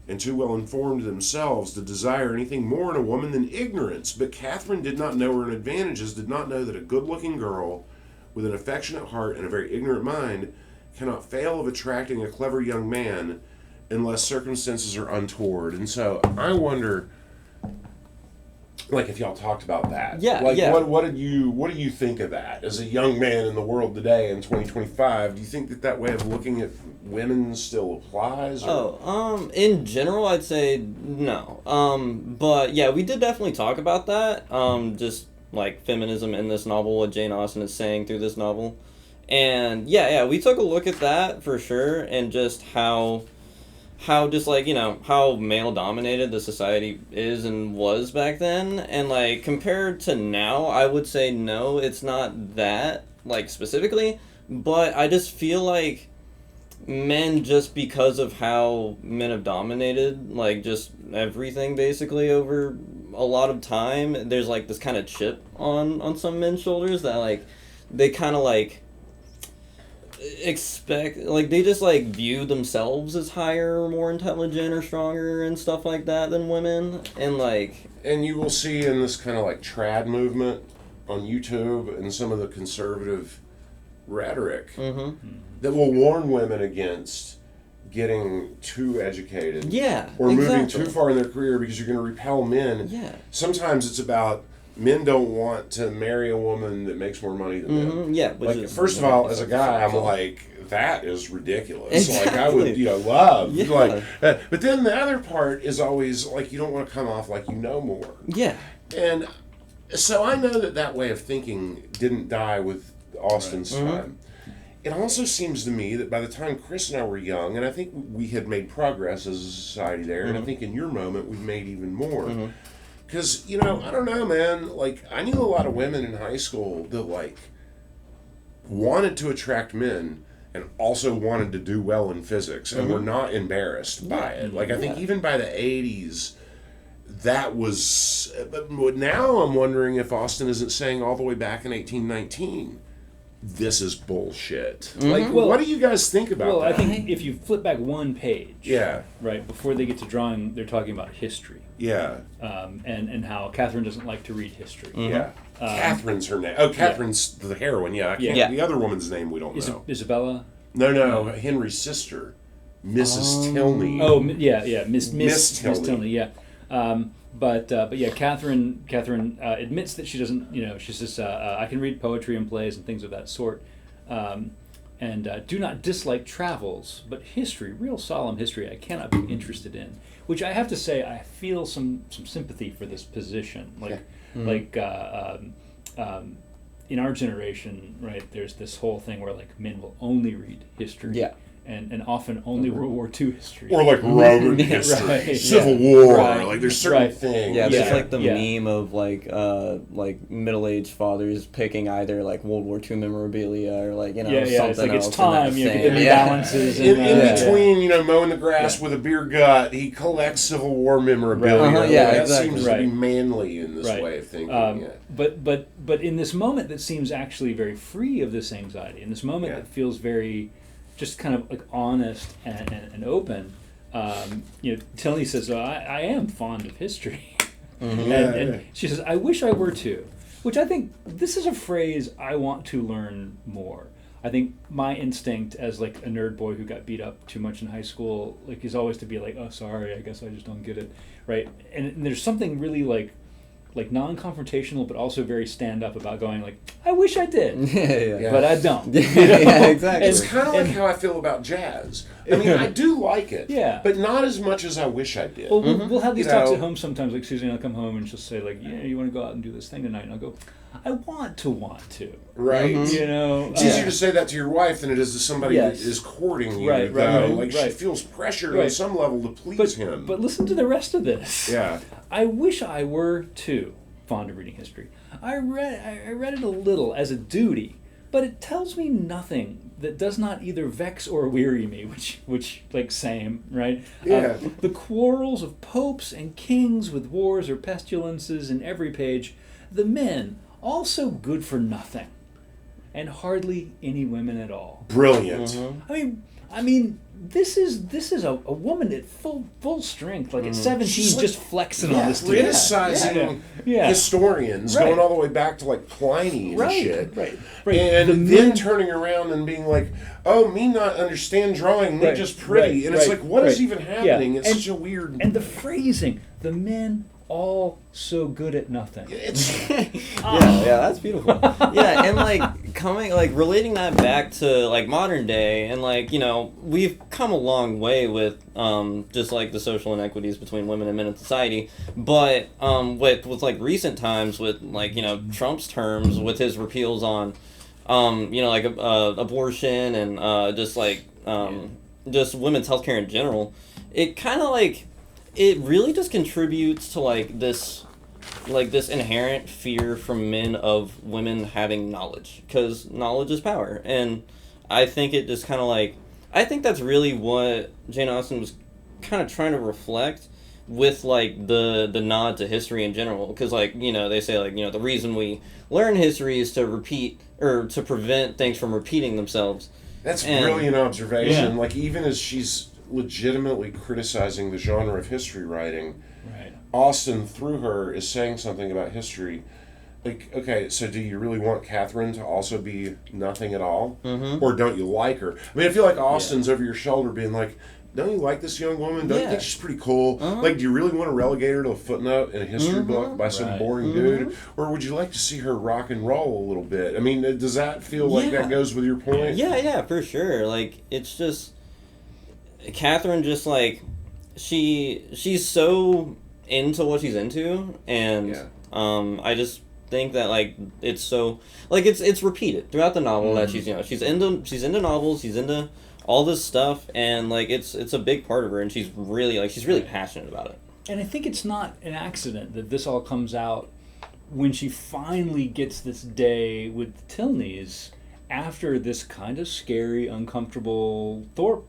and too well informed themselves to desire anything more in a woman than ignorance. But Catherine did not know her own advantages, did not know that a good-looking girl with an affectionate heart and a very ignorant mind cannot fail of attracting a clever young man unless circumstances are untoward. And so I wonder, like, if y'all talked about that. What do you think of that as a young man in the world today in 2025? Do you think that way of looking at women still applies? In general, I'd say no. But yeah, we did definitely talk about that. Just like feminism in this novel, what Jane Austen is saying through this novel, and we took a look at that for sure, and just how just like, how male dominated the society is and was back then, and like compared to now, I would say no, it's not that like specifically, but I just feel like men, just because of how men have dominated, like, just everything basically over a lot of time, there's like this kind of chip on some men's shoulders that like they kind of like expect, like, they just like view themselves as higher or more intelligent or stronger and stuff like that than women, and like, And you will see in this kind of like trad movement on YouTube and some of the conservative rhetoric that will warn women against getting too educated. Yeah, Or moving exactly. too far in their career because you're going to repel men. Yeah. Sometimes it's about men don't want to marry a woman that makes more money than them. Yeah, which Like, is, first of all, as a guy, I'm like, that is ridiculous. Exactly. Like, I would, love. Yeah. Like, but then the other part is always, like, you don't want to come off like you know more. Yeah. And so I know that way of thinking didn't die with Austin's time. It also seems to me that by the time Chris and I were young, and I think we had made progress as a society there, and I think in your moment we've made even more. Because, I don't know, man, like, I knew a lot of women in high school that, like, wanted to attract men and also wanted to do well in physics and were not embarrassed by it. Like, I think even by the 80s, that was... But now I'm wondering if Austin isn't saying all the way back in 1819... this is bullshit. Like, Well, what do you guys think about Well, that? I think if you flip back one page, Yeah. right, before they get to drawing, they're talking about history, Yeah. and how Catherine doesn't like to read history. Yeah. Catherine's her name. Oh, Catherine's the heroine. Yeah. I can't, Yeah. The other woman's name we don't know. Isabella. No. Henry's sister, Mrs. Tilney. Oh, yeah, Miss Tilney. Tilney, yeah. But yeah, Catherine admits that she doesn't, she says, I can read poetry and plays and things of that sort, and do not dislike travels, but history, real solemn history, I cannot be interested in. Which I have to say, I feel some sympathy for this position. Like, in our generation, right, there's this whole thing where like men will only read history. Yeah. And often only World War II history. Or like Roman history, Right, Civil War. Right, Like there's certain right. things. Yeah, there's Yeah, like the yeah. meme of like middle-aged fathers picking either like World War II memorabilia or like Yeah, something it's like else. it's time. in that Get the same- New Balances. In and, between, mowing the grass with a beer gut, he collects Civil War memorabilia. Uh-huh, yeah, that exactly. seems to be manly in this Right. way of thinking. Yeah. But in this moment that seems actually very free of this anxiety, in this moment that feels very just kind of like honest and open, Tilney says, I am fond of history. And she says, I wish I were too. Which I think, this is a phrase I want to learn more. I think my instinct as like a nerd boy who got beat up too much in high school, like, is always to be like, oh, sorry, I guess I just don't get it, right? And there's something really like non-confrontational, but also very stand-up about going like, I wish I did, Yeah. but I don't. Yeah, exactly. It's kind of like how I feel about jazz. I mean, I do like it, Yeah. but not as much as I wish I did. Well, we'll have these talks know- at home sometimes. Like Susan will come home and she'll say like, yeah, you want to go out and do this thing tonight? And I'll go, I want to, Right? It's It's easier to say that to your wife than it is to somebody Yes. that is courting you. Right, though. right, Like, she right. feels pressured on Right. some level to please him. But listen to the rest of this. Yeah. I wish I were too fond of reading history. I read it a little as a duty, but it tells me nothing that does not either vex or weary me, which like same, right? Yeah. The quarrels of popes and kings with wars or pestilences in every page, the men also good for nothing, and hardly any women at all. Brilliant. I mean, this is a woman at full strength, like at 17, She's like- just flexing on this dude. Criticizing Yeah. historians, Right. going all the way back to like Pliny and Right, shit. right. And The then men- turning around and being like, oh, me not understand drawing, me Right, just pretty. right, And it's right, like, what is right. even happening? Yeah. It's And- such a weird... And the phrasing, the men all so good at nothing. It's... Yeah, that's beautiful. Yeah, and like relating that back to like modern day, and like we've come a long way with just like the social inequities between women and men in society, but with like recent times with like Trump's terms with his repeals on like abortion and just just women's healthcare in general, it kind of like it really just contributes to like this inherent fear from men of women having knowledge, because knowledge is power, and I think it just kind of like I think that's really what Jane Austen was kind of trying to reflect with like the nod to history in general, because like they say like the reason we learn history is to repeat or to prevent things from repeating themselves. That's brilliant observation. Yeah. Like, even as she's legitimately criticizing the genre of history writing, Right. Austen, through her, is saying something about history. Like, okay, so do you really want Catherine to also be nothing at all? Mm-hmm. Or don't you like her? I mean, I feel like Austen's over your shoulder being like, don't you like this young woman? Don't you think she's pretty cool? Like, do you really want to relegate her to a footnote in a history book by some boring dude? Or would you like to see her rock and roll a little bit? I mean, does that feel like that goes with your point? Yeah, for sure. Like, it's just Catherine just like she's so into what she's into, and I just think that like it's so like it's repeated throughout the novel that she's into novels, she's into all this stuff, and like it's a big part of her, and she's really passionate about it. And I think it's not an accident that this all comes out when she finally gets this day with the Tilneys after this kind of scary, uncomfortable Thorpe,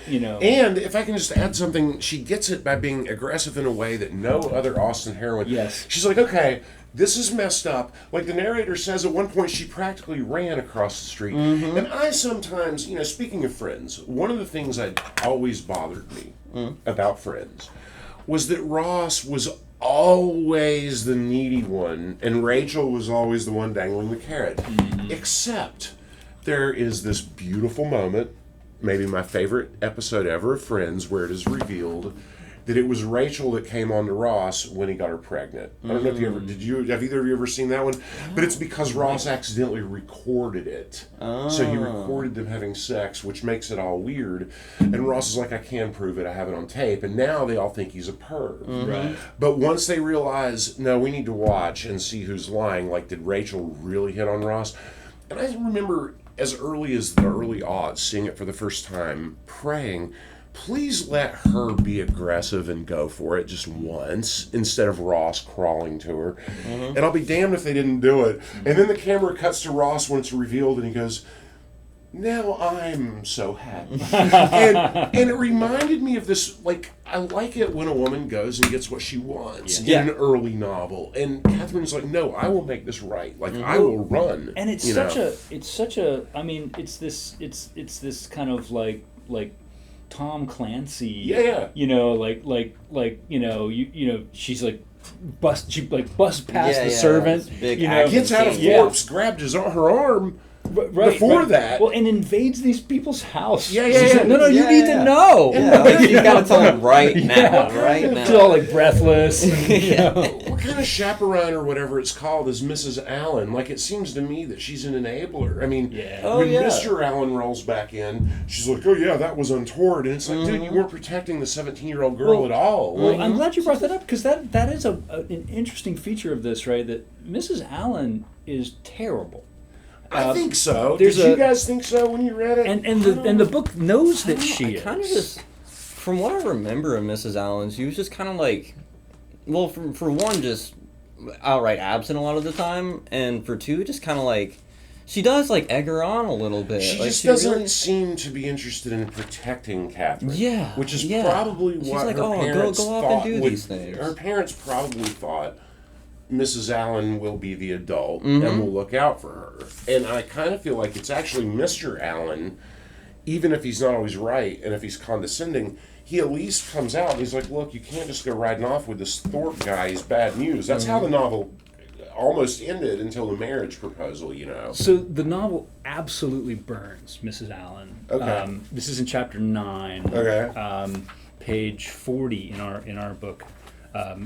And if I can just add something, she gets it by being aggressive in a way that no other Austen heroine. Yes. She's like, okay, this is messed up. Like the narrator says at one point, she practically ran across the street. And I sometimes, speaking of Friends, one of the things that always bothered me about Friends was that Ross was always the needy one and Rachel was always the one dangling the carrot. Except there is this beautiful moment, maybe my favorite episode ever of Friends, where it is revealed that it was Rachel that came on to Ross when he got her pregnant. I don't know if have either of you ever seen that one? But it's because Ross accidentally recorded it. So he recorded them having sex, which makes it all weird. And Ross is like, I can prove it, I have it on tape. And now they all think he's a perv. Right. But once they realize, no, we need to watch and see who's lying, like, did Rachel really hit on Ross? And I remember as early as the early aughts, seeing it for the first time, praying, please let her be aggressive and go for it just once instead of Ross crawling to her. And I'll be damned if they didn't do it. And then the camera cuts to Ross when it's revealed and he goes, now I'm so happy. and it reminded me of this, like, I like it when a woman goes and gets what she wants in an early novel. And Catherine's like, no, I will make this right. Like, I will run. And it's such a I mean, it's this kind of like Tom Clancy, she's like busts past the servant, gets out of Thorpe's, grabbed her arm before that. Well, and invades these people's house. Yeah. Like, no, you need to know. You gotta tell him right now. She's all like breathless. What kind of chaperone or whatever it's called is Mrs. Allen? Like, it seems to me that she's an enabler. I mean, when Mr. Allen rolls back in, she's like, oh yeah, that was untoward. And it's like, dude, you weren't protecting the 17-year-old girl at all. Well, I'm glad you brought that up, because that is an interesting feature of this, right? That Mrs. Allen is terrible. I think so. Did you guys think so when you read it? And the book knows that she is. Kind of just, from what I remember of Mrs. Allen, she was just kind of like, well, for one, just outright absent a lot of the time, and for two, just kind of like, she does like egg her on a little bit. She like, just doesn't seem to be interested in protecting Catherine. Yeah, which is probably what she's like, her parents go thought. off and do these things. Her parents probably thought Mrs. Allen will be the adult and will look out for her. And I kind of feel like it's actually Mr. Allen, even if he's not always right and if he's condescending, he at least comes out and he's like, look, you can't just go riding off with this Thorpe guy. He's bad news. That's how the novel almost ended until the marriage proposal, So the novel absolutely burns Mrs. Allen. Okay. This is in chapter 9. Okay. Page 40 in our book.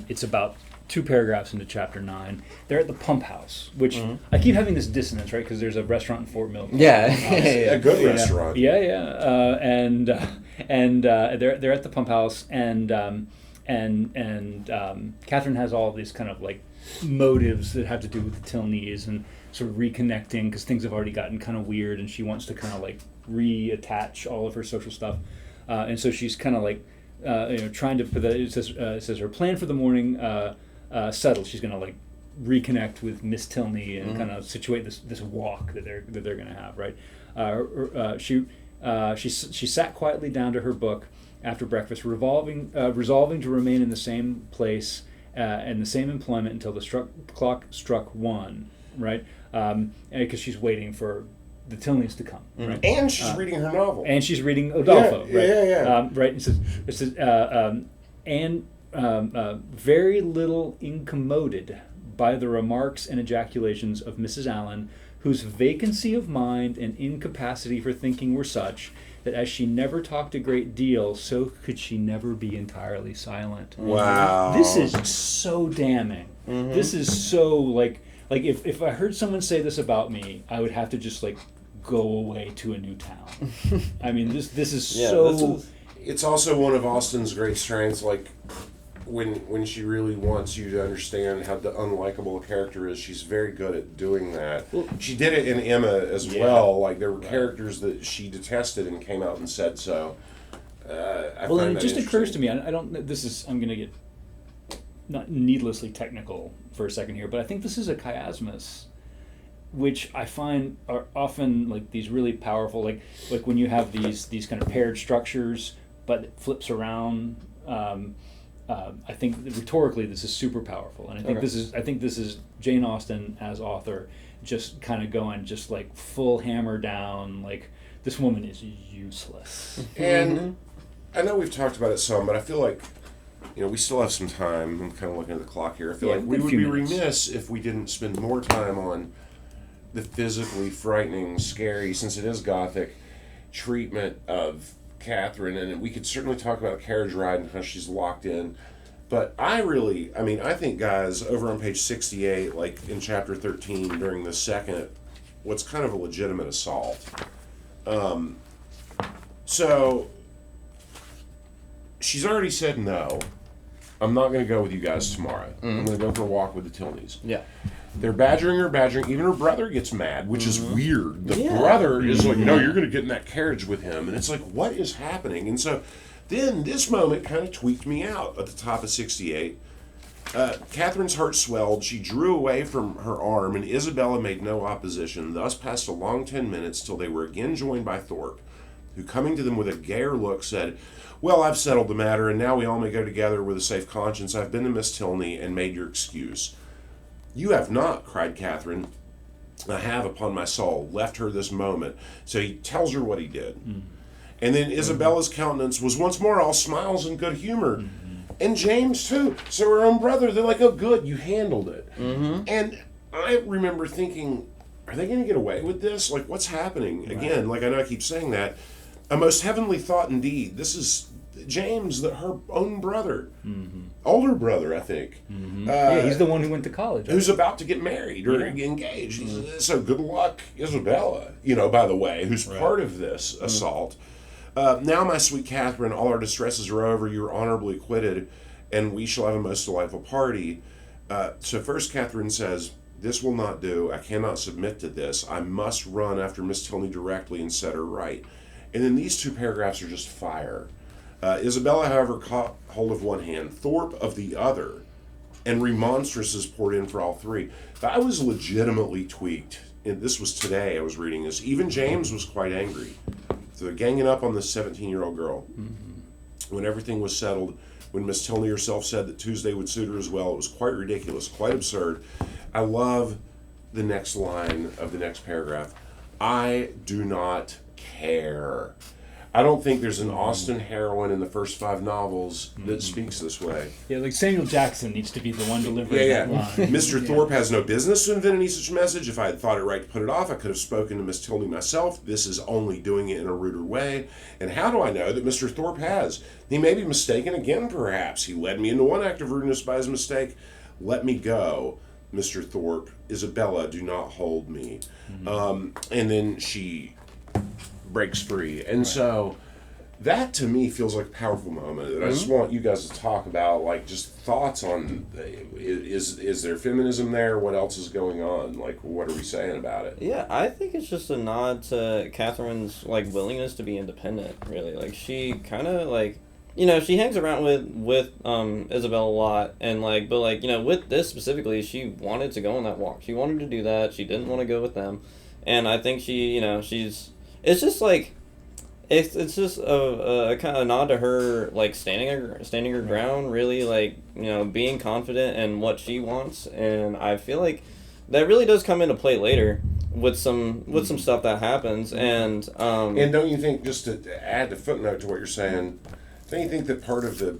It's about 2 paragraphs into chapter 9. They're at the Pump House, which I keep having this dissonance, right? Because there's a restaurant in Fort Mill. A good restaurant. And they're at the Pump House, and Catherine has all these kind of like motives that have to do with the Tilneys and sort of reconnecting, because things have already gotten kind of weird, and she wants to kind of like reattach all of her social stuff, and so she's kind of like trying to put that. It says her plan for the morning settled. She's going to like reconnect with Miss Tilney and kind of situate this walk that they're going to have, right? She sat quietly down to her book after breakfast, resolving to remain in the same place and the same employment until the clock struck 1, right? Because she's waiting for the Tilneys to come, right? And she's reading her novel. And she's reading Adolfo, right? Yeah. Right. It says very little incommoded by the remarks and ejaculations of Mrs. Allen, whose vacancy of mind and incapacity for thinking were such that as she never talked a great deal, so could she never be entirely silent. Wow. This is so damning. This is so like if I heard someone say this about me, I would have to just like go away to a new town. I mean, this is so. It's also one of Austen's great strengths, like when she really wants you to understand how unlikable a character is. She's very good at doing that. Well, she did it in Emma as well. Like there were characters that she detested and came out and said so. Well, and it just occurs to me. I don't. This is. I'm going to get not needlessly technical for a second here, but I think this is a chiasmus, which I find are often like these really powerful, like when you have these kind of paired structures, but it flips around. I think rhetorically this is super powerful, and I think this is Jane Austen as author just kind of going just like full hammer down, like this woman is useless. And I know we've talked about it some, but I feel like we still have some time. I'm kind of looking at the clock here. I feel like we would be remiss if we didn't spend more time on the physically frightening, scary, since it is Gothic, treatment of Catherine, and we could certainly talk about carriage ride and how she's locked in. But I think, guys, over on page 68, like in chapter 13, during the second, what's kind of a legitimate assault. So she's already said no. I'm not going to go with you guys tomorrow. I'm going to go for a walk with the Tilneys. Yeah. They're badgering her. Even her brother gets mad, which is weird. The brother is like, no, you're going to get in that carriage with him. And it's like, what is happening? And so then this moment kind of tweaked me out at the top of 68. Catherine's heart swelled. She drew away from her arm, and Isabella made no opposition. Thus passed a long 10 minutes till they were again joined by Thorpe, who, coming to them with a gayer look, said, well, I've settled the matter, and now we all may go together with a safe conscience. I've been to Miss Tilney and made your excuse. You have not, cried Catherine. I have, upon my soul, left her this moment. So he tells her what he did. And then Isabella's countenance was once more all smiles and good humor. And James, too. So her own brother, they're like, oh, good, you handled it. And I remember thinking, are they going to get away with this? Like, what's happening? Again, like I know I keep saying that. A most heavenly thought indeed. This is James, her own brother. Older brother, I think. He's the one who went to college. Who's about to get married or engaged. So good luck, Isabella, by the way, who's part of this assault. Now, my sweet Catherine, all our distresses are over. You are honorably acquitted, and we shall have a most delightful party. So first Catherine says, this will not do. I cannot submit to this. I must run after Miss Tilney directly and set her right. And then these two paragraphs are just fire. Isabella, however, caught hold of one hand, Thorpe of the other, and remonstrances poured in for all three. I was legitimately tweaked. And this was today I was reading this. Even James was quite angry. So they're ganging up on this 17-year-old girl. When everything was settled, when Miss Tilney herself said that Tuesday would suit her as well, it was quite ridiculous, quite absurd. I love the next line of the next paragraph. I do not care. I don't think there's an Austen heroine in the first 5 novels that speaks this way. Yeah, like Samuel Jackson needs to be the one delivering that line. Mr. Thorpe has no business to invent any such message. If I had thought it right to put it off, I could have spoken to Miss Tilney myself. This is only doing it in a ruder way. And how do I know that Mr. Thorpe has? He may be mistaken again, perhaps. He led me into one act of rudeness by his mistake. Let me go, Mr. Thorpe. Isabella, do not hold me. And then she breaks free. And so that to me feels like a powerful moment that I just want you guys to talk about, like just thoughts on, is there feminism there? What else is going on? Like, what are we saying about it? Yeah, I think it's just a nod to Catherine's like willingness to be independent, really. Like she kind of like, she hangs around with Isabel a lot, and like, but like, with this specifically, she wanted to go on that walk. She wanted to do that. She didn't want to go with them. And I think she, it's just like, It's just a kind of nod to her, like standing her ground, really, like, being confident in what she wants, and I feel like that really does come into play later with some stuff that happens, and don't you think, just to add the footnote to what you're saying, don't you think that part of the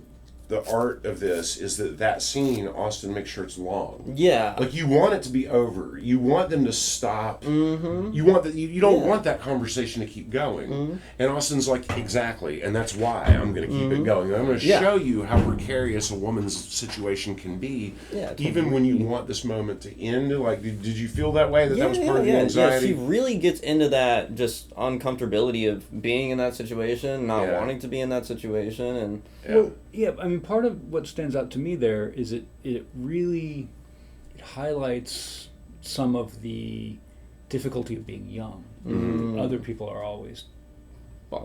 art of this is that scene, Austin makes sure it's long. Yeah. Like, you want it to be over. You want them to stop. Mm-hmm. You want that. You don't want that conversation to keep going. Mm-hmm. And Austin's like, exactly, and that's why I'm going to keep it going. I'm going to show you how precarious a woman's situation can be, even when you want this moment to end. Like, did you feel that way? That was part of the anxiety? Yeah, she really gets into that just uncomfortability of being in that situation, not wanting to be in that situation, and well, yeah. I mean, part of what stands out to me there is it really highlights some of the difficulty of being young. Other people are always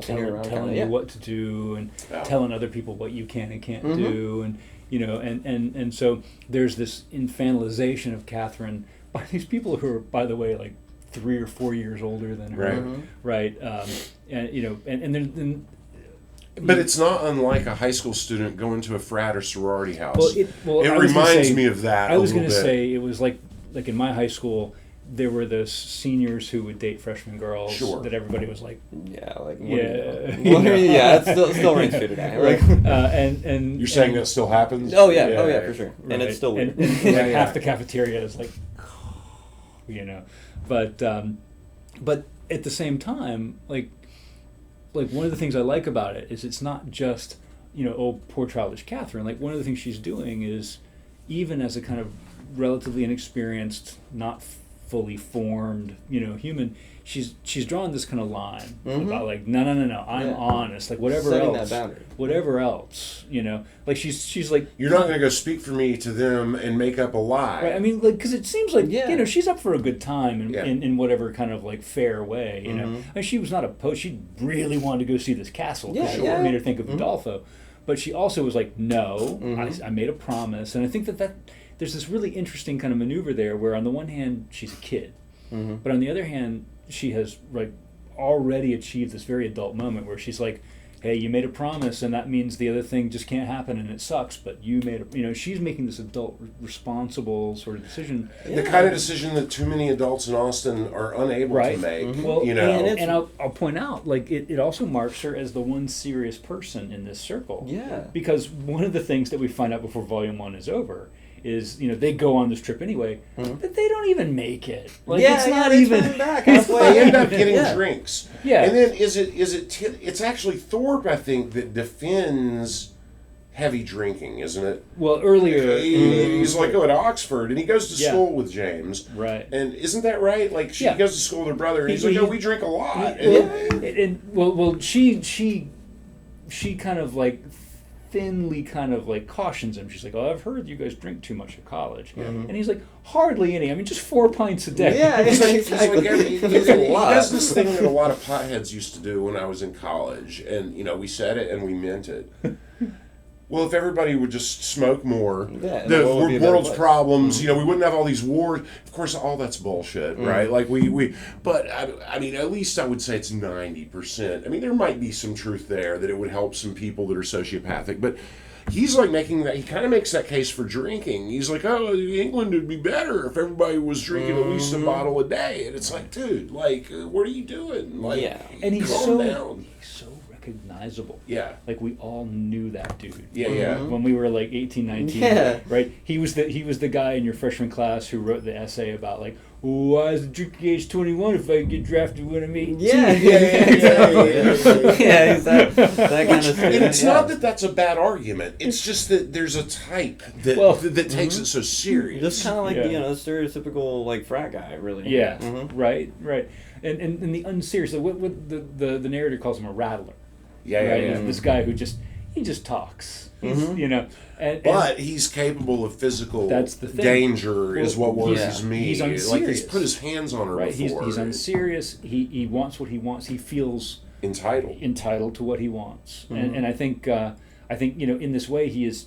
telling you what to do, and telling other people what you can and can't do, and and so there's this infantilization of Catherine by these people who are, by the way, like 3 or 4 years older than her, right? And then. But it's not unlike a high school student going to a frat or sorority house. It I reminds me of that. I was going to say, it was like in my high school, there were those seniors who would date freshman girls that everybody was like, it still rings true today, right? And you're saying that still happens? Oh yeah, for sure. Right. And it's still weird. And like half the cafeteria is like, but at the same time, like one of the things I like about it is it's not just, oh, poor childish Catherine. Like, one of the things she's doing is, even as a kind of relatively inexperienced, not fully formed, human, she's drawn this kind of line about like, no, I'm honest, like whatever setting else, that boundary. whatever else, like she's like, you're not going to go speak for me to them and make up a lie. Right? I mean, like, because it seems like she's up for a good time in whatever kind of like fair way, I mean, she was not opposed. She really wanted to go see this castle. It made her think of Udolpho, but she also was like, no, I made a promise, and I think that there's this really interesting kind of maneuver there, where on the one hand she's a kid, but on the other hand she has like already achieved this very adult moment where she's like, hey, you made a promise, and that means the other thing just can't happen, and it sucks, but you made she's making this adult, responsible sort of decision. The kind of decision that too many adults in Austin are unable to make. Well, and I'll point out, like, it also marks her as the one serious person in this circle. Yeah. Because one of the things that we find out before Volume 1 is over is, they go on this trip anyway, but they don't even make it. Like, it's not even back they end up getting drinks. Yeah. And then it's actually Thorpe, I think, that defends heavy drinking, isn't it? Well, earlier he's like, at Oxford, and he goes to school with James. Right. And isn't that right? Like, she goes to school with her brother, and he's like, we drink a lot. She kind of like thinly kind of like cautions him. She's like, oh, I've heard you guys drink too much at college. And he's like, hardly any. I mean, just 4 pints a day. Yeah, he a lot. does this thing that a lot of potheads used to do when I was in college, and we said it and we meant it. Well, if everybody would just smoke more, the world's problems, we wouldn't have all these wars. Of course, all that's bullshit, right? Like, but I mean, at least I would say it's 90%. I mean, there might be some truth there that it would help some people that are sociopathic, but he's like he kind of makes that case for drinking. He's like, oh, England would be better if everybody was drinking at least a bottle a day. And it's like, dude, like, what are you doing? Like, and he's calm down. He's so recognizable. Yeah. Like, we all knew that dude. Yeah. When we were like 18, 19. Yeah. Right? He was the guy in your freshman class who wrote the essay about like, why is the drinking age 21 if I get drafted when I'm 18? Yeah, that kind of stuff. And it's not that that's a bad argument. It's just that there's a type that takes it so serious. Just kind of like the stereotypical like frat guy, really. Yeah. Right. And the unserious, what the narrator calls him a rattler. Yeah. This guy who just talks. But he's capable of physical danger, is what worries me. He's unserious. Like, he's put his hands on her before. He's unserious. He wants what he wants. He feels entitled to what he wants. And I think in this way he is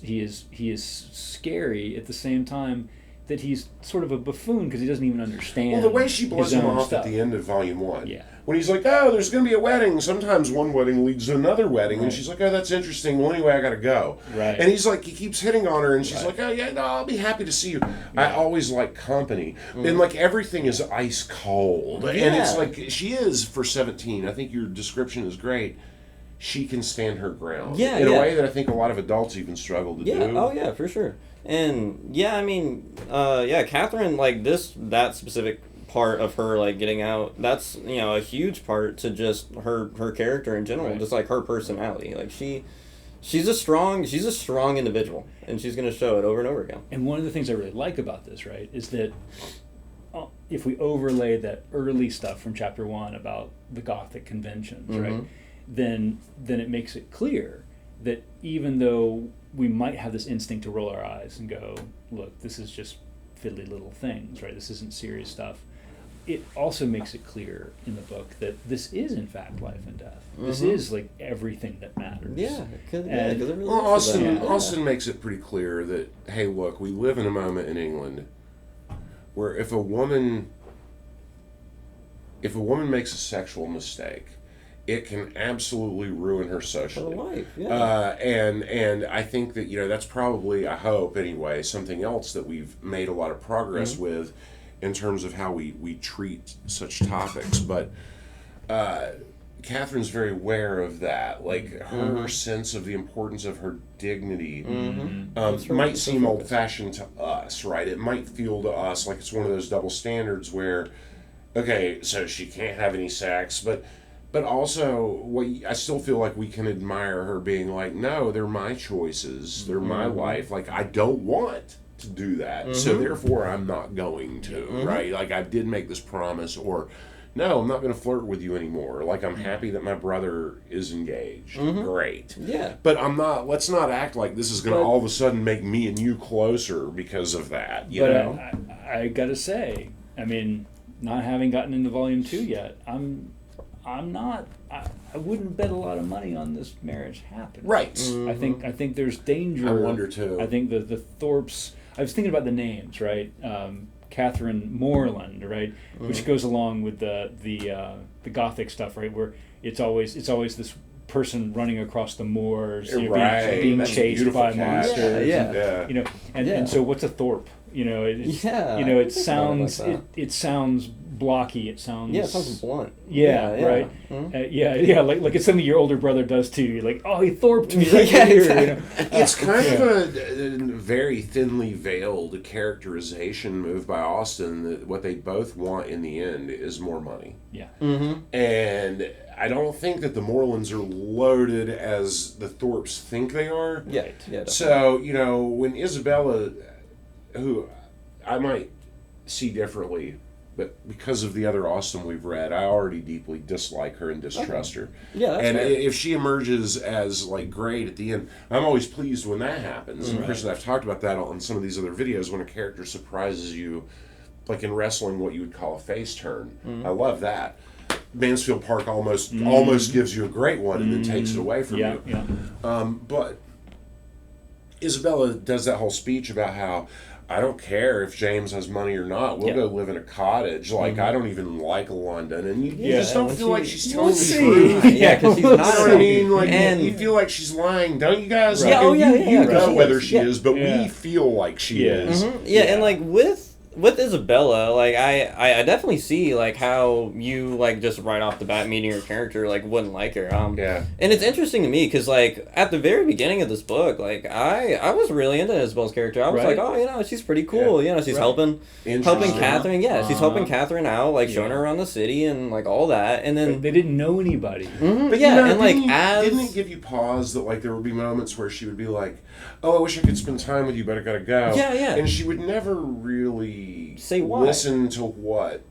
scary at the same time that he's sort of a buffoon because he doesn't even understand. Well, the way she blows him off stuff. at the end of Volume 1. Yeah. when he's like, oh, there's going to be a wedding. Sometimes one wedding leads to another wedding. And she's like, oh, that's interesting. Well, anyway, I got to go. Right. And he's like, he keeps hitting on her. And she's like, oh, yeah, no, I'll be happy to see you. I always like company. And, like, everything is ice cold. And it's like, she is for 17. I think your description is great. She can stand her ground. Yeah, in a way that I think a lot of adults even struggle to do. Oh, yeah, for sure. And, yeah, I mean, Catherine, like, that specific part of her, like, getting out, that's, you know, a huge part to just her character in general, just, like, her personality. Like, she's a strong individual, and she's going to show it over and over again. And one of the things I really like about this, right, is that if we overlay that early stuff from chapter 1 about the Gothic conventions, right, then it makes it clear that even though we might have this instinct to roll our eyes and go, look, this is just fiddly little things, right, this isn't serious stuff, it also makes it clear in the book that this is in fact life and death. This is like everything that matters. Yeah, because And- it really Well, is to that. Austin makes it pretty clear that, hey, look, we live in a moment in England where if a woman makes a sexual mistake, it can absolutely ruin her socially. Her life, yeah. And I think that, you know, that's probably, I hope anyway, something else that we've made a lot of progress with in terms of how we treat such topics. But Catherine's very aware of that. Like, her sense of the importance of her dignity might seem old-fashioned to us, right? It might feel to us like it's one of those double standards where, okay, so she can't have any sex, but also, I still feel like we can admire her being like, no, they're my choices, they're my life. Like, I don't want to do that, so therefore I'm not going to, right? Like, I did make this promise, or no, I'm not going to flirt with you anymore. Like, I'm happy that my brother is engaged. Great. Yeah. But let's not act like this is going to all of a sudden make me and you closer because of that, you know? I gotta say, I mean, not having gotten into volume 2 yet, I wouldn't bet a lot of money on this marriage happening. Right. I think there's danger. I wonder too. I think the Thorpes, I was thinking about the names, right? Catherine Moreland, right? Which goes along with the Gothic stuff, right? Where it's always this person running across the moors, you know, being That's a chased beautiful by cat. monsters. Yeah. You know, and so what's a Thorpe? You know, it sounds it sounds blocky. It sounds it sounds blunt. Right. Like it's something your older brother does too. You're like, oh, he Thorped me right Yeah, here. exactly. You know? It's kind of a very thinly veiled characterization move by Austin that what they both want in the end is more money. Yeah. And I don't think that the Morelands are loaded as the Thorpes think they are. Yeah. Yeah. So, you know, when Isabella, who I might see differently, but because of the other Austin we've read, I already deeply dislike her and distrust her. Yeah, that's and fair. if she emerges as like great at the end, I'm always pleased when that happens. And Chris and I've talked about that on some of these other videos when a character surprises you, like in wrestling, what you would call a face turn. I love that. Mansfield Park almost gives you a great one and then takes it away from you. Yeah. But Isabella does that whole speech about how I don't care if James has money or not. We'll go live in a cottage. Like, I don't even like London. And you just don't feel like she's telling the truth. Yeah, because she's not. You know what I mean? Like, And- you feel like she's lying, don't you guys? Yeah, Like, oh, yeah, you yeah, know she whether is. she is, but we feel like she is. And like with Isabella, like I definitely see like how you like just right off the bat meeting her character like wouldn't like her. Yeah. And it's interesting to me because like at the very beginning of this book, like I was really into Isabella's character. I was like, oh, you know, she's pretty cool. You know, she's helping Catherine. Yeah, she's helping Catherine out, like showing her around the city and like all that. And then They didn't know anybody. But yeah, you know, and like didn't it give you pause that like there would be moments where she would be like, "Oh, I wish I could spend time with you, but I gotta go." Yeah, yeah. And she would never really Say why. listen to what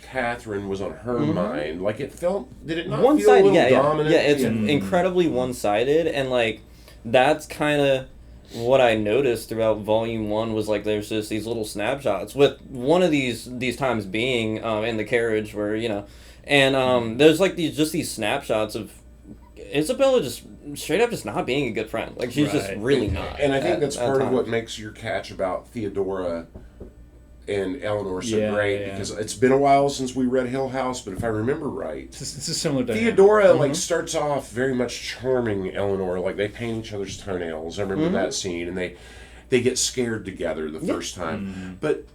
Catherine was on her mind. Like it felt, did it not feel a one-sided, little dominant? Yeah, it's incredibly one-sided, and like that's kind of what I noticed throughout Volume 1 was like there's just these little snapshots. With one of these times being in the carriage where and there's like these snapshots of Isabella just straight up just not being a good friend. Like she's just really not. And I think that's part of times. what makes your catch about Theodora and Eleanor so Yeah, great yeah. because it's been a while since we read Hill House, but if I remember right, It's a similar dynamic. Theodora like starts off very much charming Eleanor. Like they paint each other's toenails. I remember that scene, and they get scared together the first time. But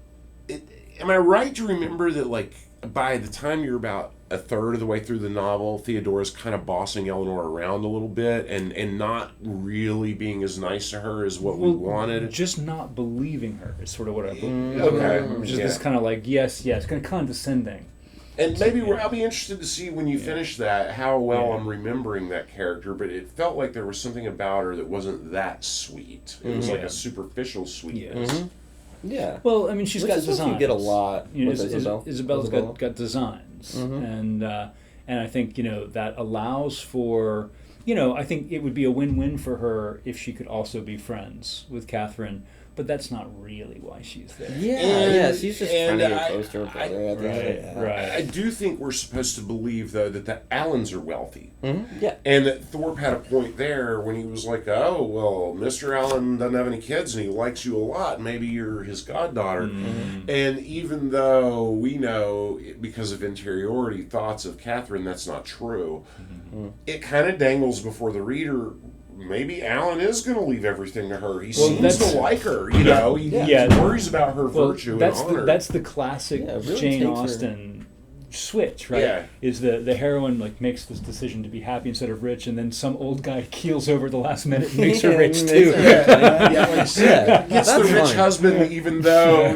am I right to remember that like by the time you're about a third of the way through the novel, Theodora's kind of bossing Eleanor around a little bit and not really being as nice to her as what we wanted? Just not believing her is sort of what I believe. Okay. Which is this kind of like, yes, kind of condescending. And maybe I'll be interested to see when you finish that how well I'm remembering that character, but it felt like there was something about her that wasn't that sweet. It was like a superficial sweetness. Yeah. Well, I mean, she's Which got is what designs. you get a lot with Isabella's got designs, and I think that allows for I think it would be a win-win for her if she could also be friends with Catherine. But that's not really why she's there. Yeah, she's just trying to get close to her brother. Right. I do think we're supposed to believe, though, that the Allens are wealthy. Yeah. And that Thorpe had a point there when he was like, oh, well, Mr. Allen doesn't have any kids and he likes you a lot. Maybe you're his goddaughter. And even though we know, because of interiority thoughts of Catherine, that's not true, it kind of dangles before the reader. Maybe Alan is going to leave everything to her. He seems to like her, He worries about her virtue and honor. That's the classic really Jane Austen switch, right? Yeah. Is the heroine like makes this decision to be happy instead of rich, and then some old guy keels over at the last minute and makes her rich too. Gets the rich husband, even though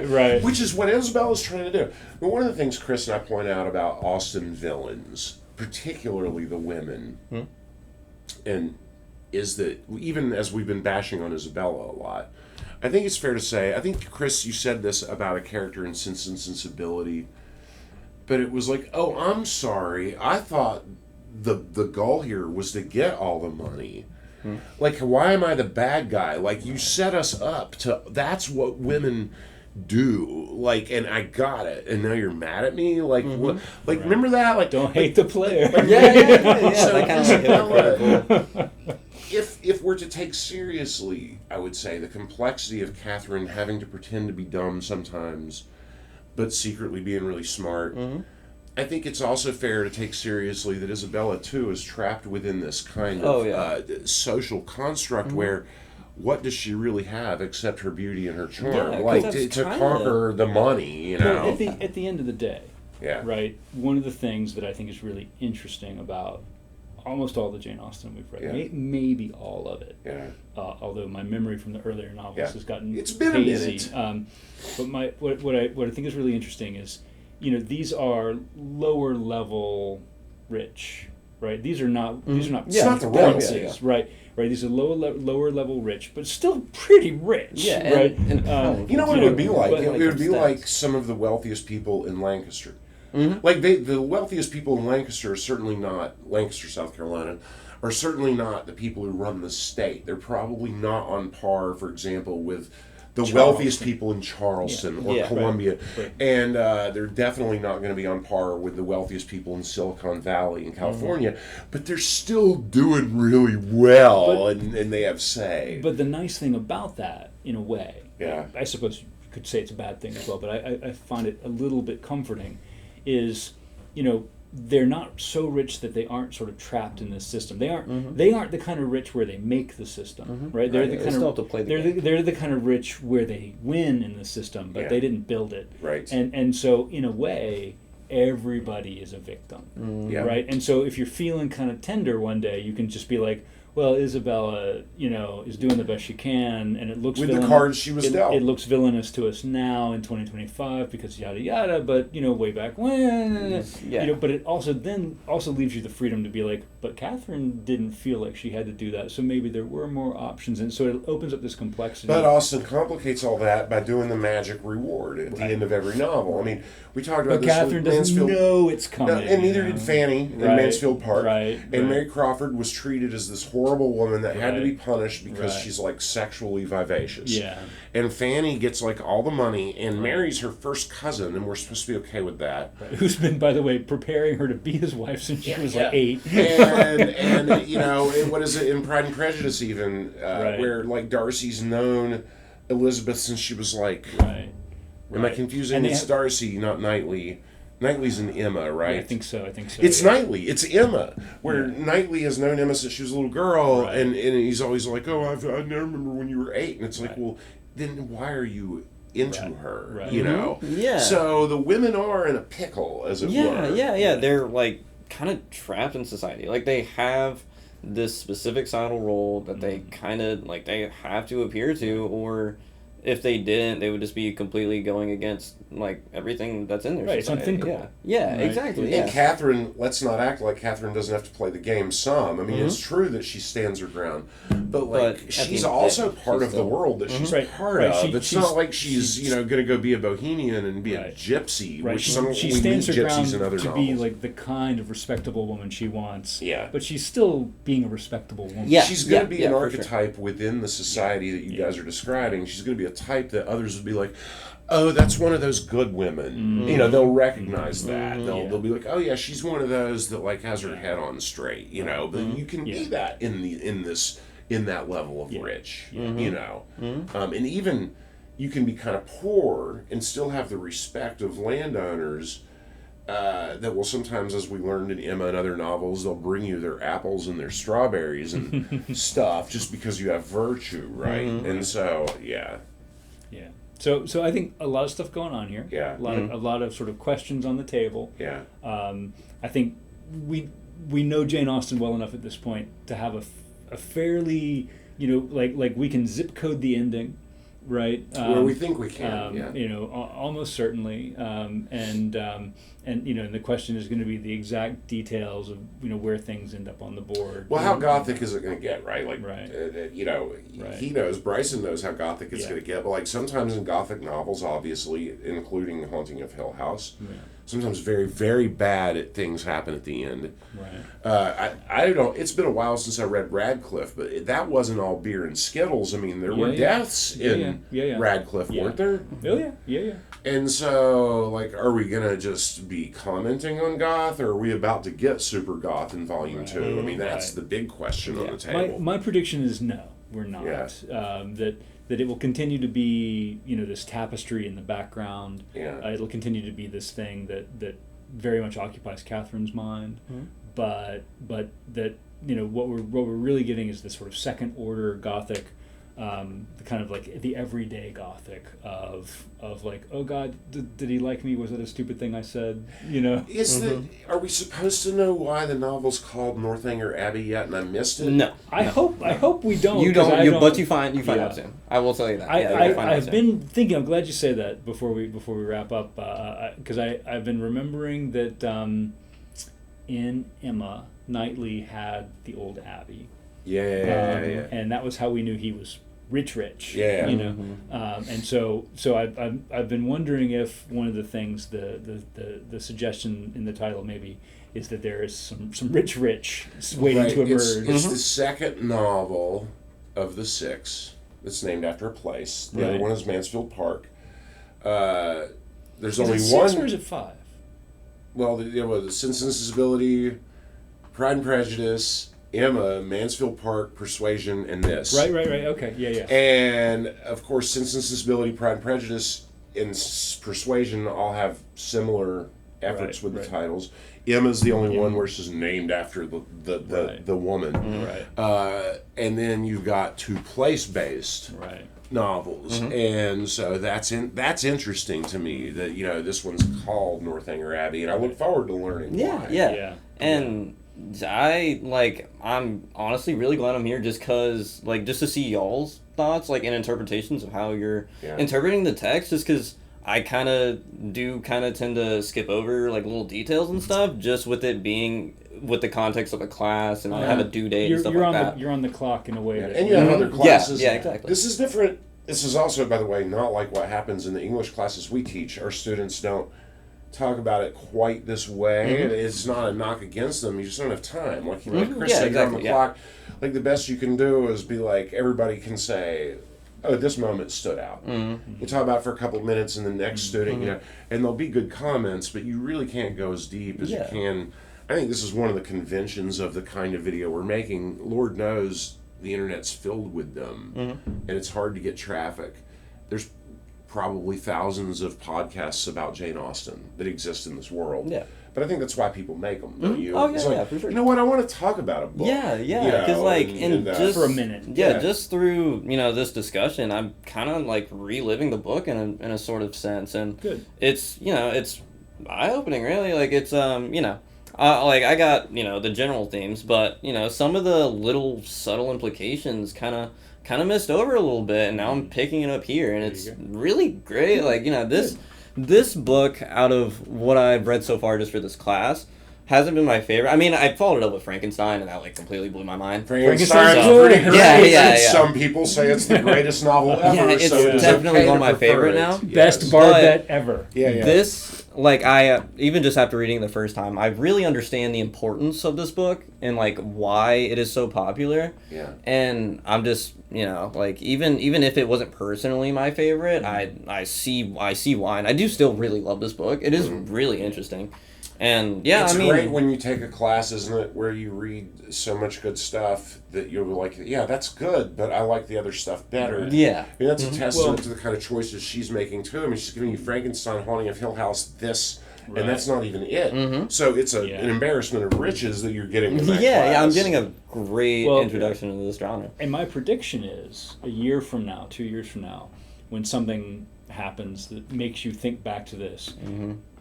right. Which is what Isabella's trying to do. But one of the things Chris and I point out about Austen villains, particularly the women, and is that even as we've been bashing on Isabella a lot, I think it's fair to say, I think, Chris, you said this about a character in Sense and Sensibility, but it was like, oh, I'm sorry, I thought the goal here was to get all the money. Like, why am I the bad guy? Like, you set us up to, that's what women do, like, and I got it, and now you're mad at me, like, what, like, remember that, like, don't hate the player. So that kind of Isabella, if we're to take seriously, I would say, the complexity of Catherine having to pretend to be dumb sometimes, but secretly being really smart, I think it's also fair to take seriously that Isabella, too, is trapped within this kind of social construct where what does she really have except her beauty and her charm? Like, to conquer the money, Well, at the end of the day, right, one of the things that I think is really interesting about almost all the Jane Austen we've read, maybe all of it. Although my memory from the earlier novels has gotten it's been hazy. a minute. But what I think is really interesting is, these are lower level rich, right? These are not it's not the royals, right? Right. These are lower level rich, but still pretty rich, right? And you know what it would be like? It would be stats. like some of the wealthiest people in Lancaster. Like the wealthiest people in Lancaster are certainly not Lancaster, South Carolina, are certainly not the people who run the state. They're probably not on par, for example, with the wealthiest people in Charleston or Columbia, and they're definitely not going to be on par with the wealthiest people in Silicon Valley in California. But they're still doing really well, and they have say. But the nice thing about that, in a way, I suppose you could say it's a bad thing as well, but I find it a little bit comforting, is, they're not so rich that they aren't sort of trapped in this system. They aren't the kind of rich where they make the system, right? They're the kind of they're the kind of rich where they win in the system, but they didn't build it. Right. And so in a way, everybody is a victim, right? And so if you're feeling kind of tender one day, you can just be like, well, Isabella, is doing the best she can, and it looks with the cards she was dealt. It looks villainous to us now in 2025 because yada yada. But way back when, But it also leaves you the freedom to be like, but Catherine didn't feel like she had to do that, so maybe there were more options, and so it opens up this complexity. But Austen complicates all that by doing the magic reward at the end of every novel. I mean, we talked about but this. Catherine with doesn't know it's coming, and neither did Fanny in Mansfield Park. And right. Mary Crawford was treated as this horrible woman that had to be punished because she's like sexually vivacious. Yeah. And Fanny gets like all the money and marries her first cousin, and we're supposed to be okay with that. Right. Who's been, by the way, preparing her to be his wife since she was like 8. And what is it in Pride and Prejudice even where like Darcy's known Elizabeth since she was like Am I confusing? And It's Darcy, not Knightley. Knightley's an Emma, right? Yeah, I think so. It's Knightley. It's Emma. Where Knightley has known Emma since she was a little girl, and he's always like, "Oh, I never remember when you were 8," and it's like, well, then why are you into her? Right. You know? Yeah. So the women are in a pickle, as it were. Yeah. They're like kind of trapped in society. Like they have this specific societal role that they kind of like they have to appear to, or if they didn't, they would just be completely going against like everything that's in their Right, it's society. unthinkable. Yeah, Right. exactly. And Yeah. Catherine, let's not act like Catherine doesn't have to play the game some. I mean, it's true that she stands her ground, but But at the she's end of also the day, part she's of the still- world that she's Right, part right. of. It's not like she's going to go be a bohemian and be a Right. gypsy, Right. which She we stands meet her gypsies ground in other to novels. be like the kind of respectable woman she wants. Yeah. But she's still being a respectable woman. Yeah. She's going to be an for sure. archetype within the society that you guys are describing. She's going to be a type that others would be like, oh, that's one of those good women. You know, they'll recognize that. They'll be like, oh yeah, she's one of those that like has her head on straight. You know, but you can be that in that level of rich. You know, and even you can be kind of poor and still have the respect of landowners. That will sometimes, as we learned in Emma and other novels, they'll bring you their apples and their strawberries and stuff just because you have virtue, right? And so, yeah. So I think a lot of stuff going on here. Yeah. A lot of sort of questions on the table. Yeah. I think we know Jane Austen well enough at this point to have a fairly, you know, like we can zip code the ending, right? Where we think we can, yeah. You know, almost certainly, and you know, and the question is going to be the exact details of, you know, where things end up on the board. Well, how gothic is it going to get, right? Like, Right. You know, Right. he knows, Bryson knows how gothic it's Yeah. going to get, but like sometimes in gothic novels, obviously, including Haunting of Hill House, sometimes very, very bad things happen at the end. Right. I don't. It's been a while since I read Radcliffe, but that wasn't all beer and Skittles. I mean, there were deaths in Radcliffe, weren't there? Oh yeah. And so, like, are we gonna just be commenting on goth, or are we about to get super goth in Volume 2? I mean, that's the big question on the table. My prediction is no, we're not. Yeah. That it will continue to be, you know, this tapestry in the background. Yeah. It'll continue to be this thing that very much occupies Catherine's mind, but that, you know, what we're really getting is this sort of second order Gothic, the kind of like the everyday Gothic of like, oh God, did he like me? Was that a stupid thing I said? You know. Are we supposed to know why the novel's called Northanger Abbey yet, and I missed it? No. I hope we don't. You 'cause don't. I don't. But you find out soon. I will tell you that. I've been thinking. I'm glad you say that before we wrap up, because I've been remembering that in Emma, Knightley had the old abbey. Yeah. And that was how we knew he was rich. Yeah. You know, and so I've been wondering if one of the things the suggestion in the title maybe is that there is some rich waiting to emerge. It's the second novel of the 6 that's named after a place. The other one is Mansfield Park. There's only it one. 6 or is it 5? Well, the Sense and Sensibility, Pride and Prejudice, Emma, Mansfield Park, Persuasion, and this. Right. Okay. Yeah. And of course, Sense and Sensibility, Pride and Prejudice, and Persuasion all have similar efforts with the titles. Emma's the only one where she's named after the woman. Right. And then you've got 2 place-based novels, and so that's interesting to me that, you know, this one's called Northanger Abbey, and I look forward to learning why. Yeah. And I'm honestly really glad I'm here just to see y'all's thoughts, like, and interpretations of how you're interpreting the text, just because I kind of tend to skip over, like, little details and stuff, just with it being with the context of a class, and I have a due date and stuff like that. You're on the clock in a way. And you have other classes. Yeah, exactly. This is different. This is also, by the way, not like what happens in the English classes we teach. Our students don't talk about it quite this way. It's not a knock against them. You just don't have time. Like Chris said, you're on the clock. Like, the best you can do is be like, everybody can say, oh, this moment stood out. We'll talk about it for a couple of minutes, and the next student, you know, and there'll be good comments, but you really can't go as deep as you can. I think this is one of the conventions of the kind of video we're making. Lord knows the internet's filled with them, and it's hard to get traffic. There's probably thousands of podcasts about Jane Austen that exist in this world. Yeah. But I think that's why people make them. Don't you? Oh, yeah, It's like, yeah, for sure. You know what? I want to talk about a book. Yeah, you because know, like, and, just for a minute. Yeah, just through this discussion, I'm kind of like reliving the book in a sort of sense, and Good. it's it's eye opening, really. Like it's like I got the general themes, but some of the little subtle implications kind of missed over a little bit, and now I'm picking it up here, and it's really great. Like this book, out of what I've read so far just for this class, hasn't been my favorite. I mean, I followed it up with Frankenstein, and that like completely blew my mind. Frankenstein's So- pretty great. Yeah. Some people say it's the greatest novel ever. Yeah, it's so it is definitely okay one to of my prefer favorite it. now. Best Yes. bar But- bet ever. Yeah. This, like, I even just after reading it the first time, I really understand the importance of this book and like why it is so popular. Yeah. And I'm just like even if it wasn't personally my favorite, I see why, and I do still really love this book. It is really interesting, and It's I mean, great when you take a class, isn't it, where you read so much good stuff that you're like, yeah, that's good, but I like the other stuff better. yeah. I mean, that's a testament to the kind of choices she's making too. I mean, she's giving you Frankenstein, Haunting of Hill House, this, and that's not even it. So it's an embarrassment of riches that you're getting in that class. I'm getting a great Well, introduction to this genre. And my prediction is a year from now, 2 years from now, when something happens that makes you think back to this,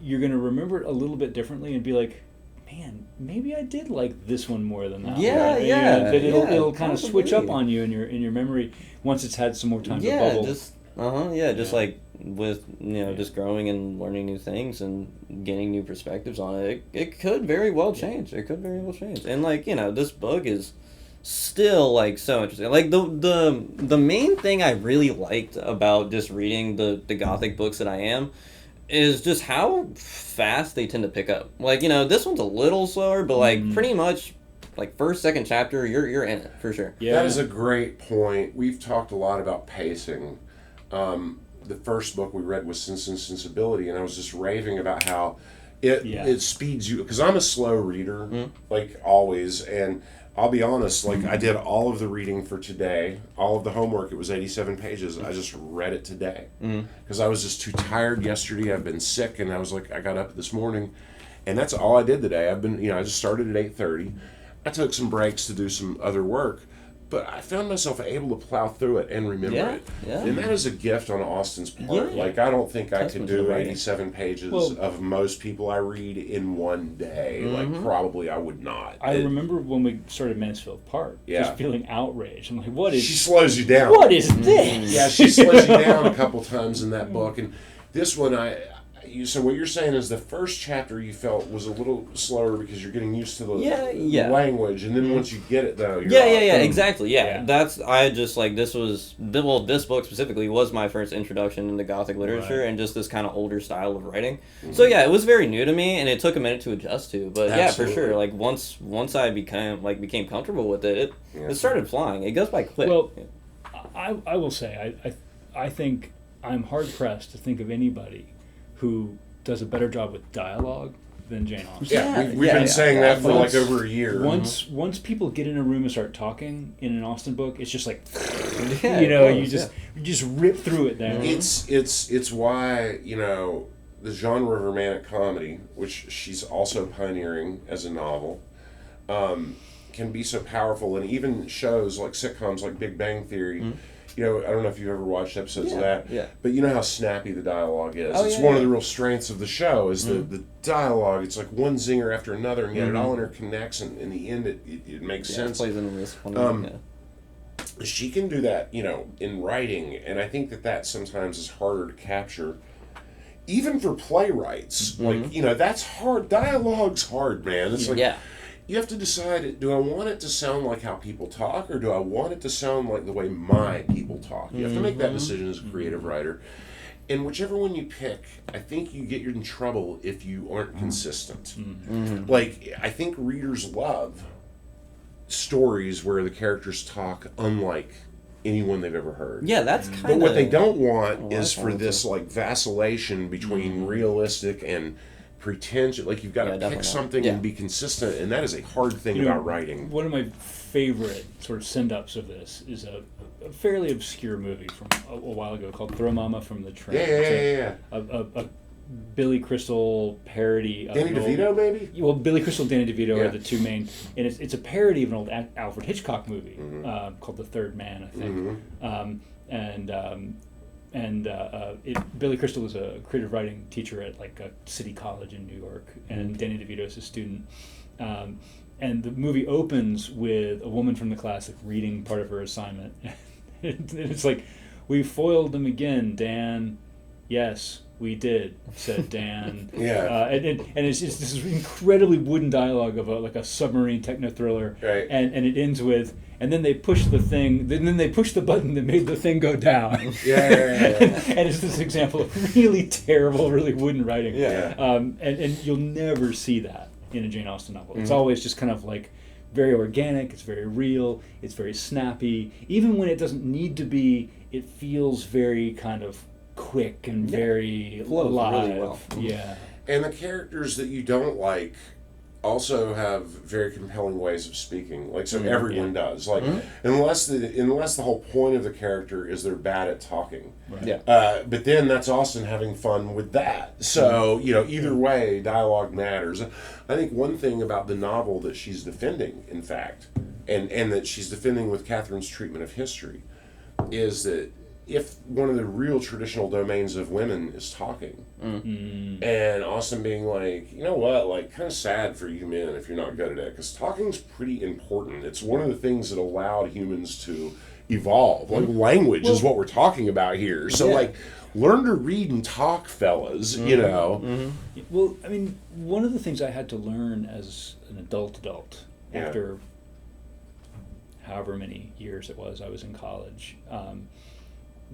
you're going to remember it a little bit differently and be like, man, maybe I did like this one more than that. Yeah, one. yeah, That it'll yeah, kind of switch up possibly. on you in your memory once it's had some more time to Yeah, bubble. just just like with just growing and learning new things and gaining new perspectives on it. It could very well change. It could very well change. And like this book is still like so interesting. Like the main thing I really liked about just reading the Gothic books that I am is just how fast they tend to pick up. Like this one's a little slower, but like pretty much like first, second chapter, you're in it for sure. Yeah. That is a great point. We've talked a lot about pacing. The first book we read was Sense and Sensibility, and I was just raving about how it speeds you, because I'm a slow reader, like always, and I'll be honest, like I did all of the reading for today, all of the homework. It was 87 pages. I just read it today because I was just too tired yesterday. I've been sick, and I was like, I got up this morning, and that's all I did today. I've been, I just started at 8:30. I took some breaks to do some other work, but I found myself able to plow through it and remember it. Yeah. And that is a gift on Austin's part. Yeah. Like, I don't think I could Testament to do the writing. 87 pages Well, of most people I read in one day. Like, probably I would not. I remember when we started Mansfield Park, Yeah. just feeling outraged. I'm like, what is She slows you down. what is this? Yeah, she slows you down a couple times in that book. And this one, so what you're saying is the first chapter you felt was a little slower because you're getting used to the language, and then once you get it though, you're Exactly. Yeah. That's I just like this book specifically was my first introduction into Gothic literature and just this kind of older style of writing. So yeah, it was very new to me, and it took a minute to adjust to. But yeah, for Absolutely. sure. Like once I became comfortable with it, it started flying. It goes by quick. Well, I will say I think I'm hard pressed to think of anybody who does a better job with dialogue than Jane Austen. Yeah, we've been saying that for like over a year. Once people get in a room and start talking in an Austen book, it's just like Yeah, you just rip through it there. It's why the genre of romantic comedy, which she's also pioneering as a novel, can be so powerful, and even shows like sitcoms like Big Bang Theory. I don't know if you've ever watched episodes of that, but you know how snappy the dialogue is. It's one of the real strengths of the show is the dialogue. It's like one zinger after another, and yet it all interconnects, and in the end it makes sense. It plays into this one. She can do that, in writing, and I think that sometimes is harder to capture. Even for playwrights, that's hard. Dialogue's hard, man. It's like, you have to decide, do I want it to sound like how people talk, or do I want it to sound like the way my people talk? You have to make that decision as a creative writer. And whichever one you pick, I think you get in trouble if you aren't consistent. Like, I think readers love stories where the characters talk unlike anyone they've ever heard. Yeah, that's kind of... But what they don't want is for this, like, vacillation between realistic and pretension. Like you've got to pick something and be consistent, and that is a hard thing about writing. One of my favorite sort of send-ups of this is a fairly obscure movie from a while ago called "Throw Mama from the Train." Yeah. A Billy Crystal parody of Danny DeVito, maybe? Well, Billy Crystal and Danny DeVito are the two main, and it's a parody of an old Alfred Hitchcock movie called The Third Man, I think. Billy Crystal was a creative writing teacher at like a city college in New York, and Danny DeVito is a student. And the movie opens with a woman from the class like, reading part of her assignment. And it's like, "We foiled them again, Dan." "Yes, we did," said Dan. And it's just this incredibly wooden dialogue of a submarine techno thriller. Right. And it ends with, "And then they pushed the thing, then they pushed the button that made the thing go down." And it's this example of really terrible, really wooden writing. And you'll never see that in a Jane Austen novel. It's always just kind of like very organic, it's very real, it's very snappy. Even when it doesn't need to be, it feels very kind of quick and very alive. Really well. Yeah. And the characters that you don't like also have very compelling ways of speaking. Like, so everyone does. Like, unless the whole point of the character is they're bad at talking. Right. But then that's Austen having fun with that. So, either way, dialogue matters. I think one thing about the novel that she's defending, in fact, and that she's defending with Catherine's treatment of history, is that if one of the real traditional domains of women is talking, and Austen being like, you know what, like, kind of sad for you men if you're not good at it, because talking's pretty important. It's one of the things that allowed humans to evolve. Like, language is what we're talking about here. So, like, learn to read and talk, fellas, Well, I mean, one of the things I had to learn as an adult after however many years it was I was in college,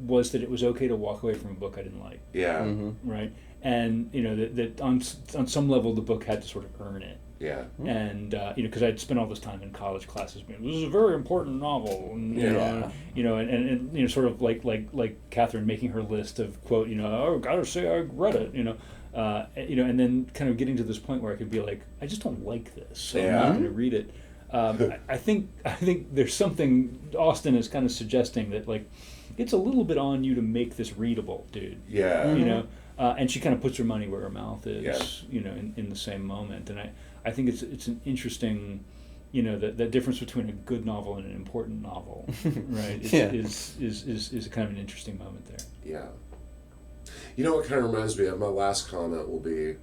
was that it was okay to walk away from a book I didn't like. Right? And, that on some level the book had to sort of earn it. And, because I'd spent all this time in college classes being, this is a very important novel. And, and sort of like Catherine making her list of, quote, "Oh, gotta say I read it," and then kind of getting to this point where I could be like, I just don't like this, so I'm not going to read it. I think there's something Austen is kind of suggesting that, like, it's a little bit on you to make this readable, dude. And she kind of puts her money where her mouth is, in the same moment. And I think it's an interesting, the difference between a good novel and an important novel, right? Is kind of an interesting moment there. You know what kind of reminds me of? My last comment will be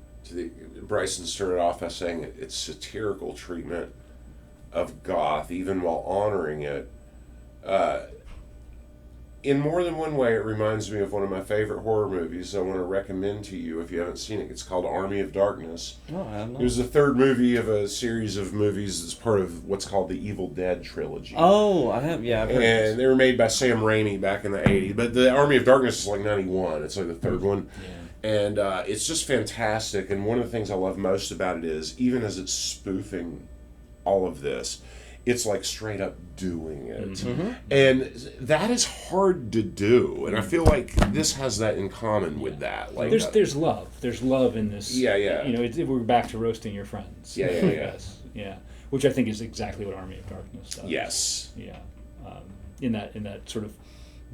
Bryson started off by saying it's satirical treatment of goth, even while honoring it. In more than one way, it reminds me of one of my favorite horror movies I want to recommend to you if you haven't seen it. It's called Army of Darkness. Oh, I have not. It was the third movie of a series of movies that's part of what's called the Evil Dead trilogy. Oh, I have, I've heard And they were made by Sam Raimi back in the 80s. But the Army of Darkness is like 91. It's like the third one. And it's just fantastic. And one of the things I love most about it is, even as it's spoofing all of this, it's like straight up doing it. And that is hard to do. And I feel like this has that in common with that. Like there's love. There's love in this. We're back to roasting your friends. Which I think is exactly what Army of Darkness does. Yes. In that sort of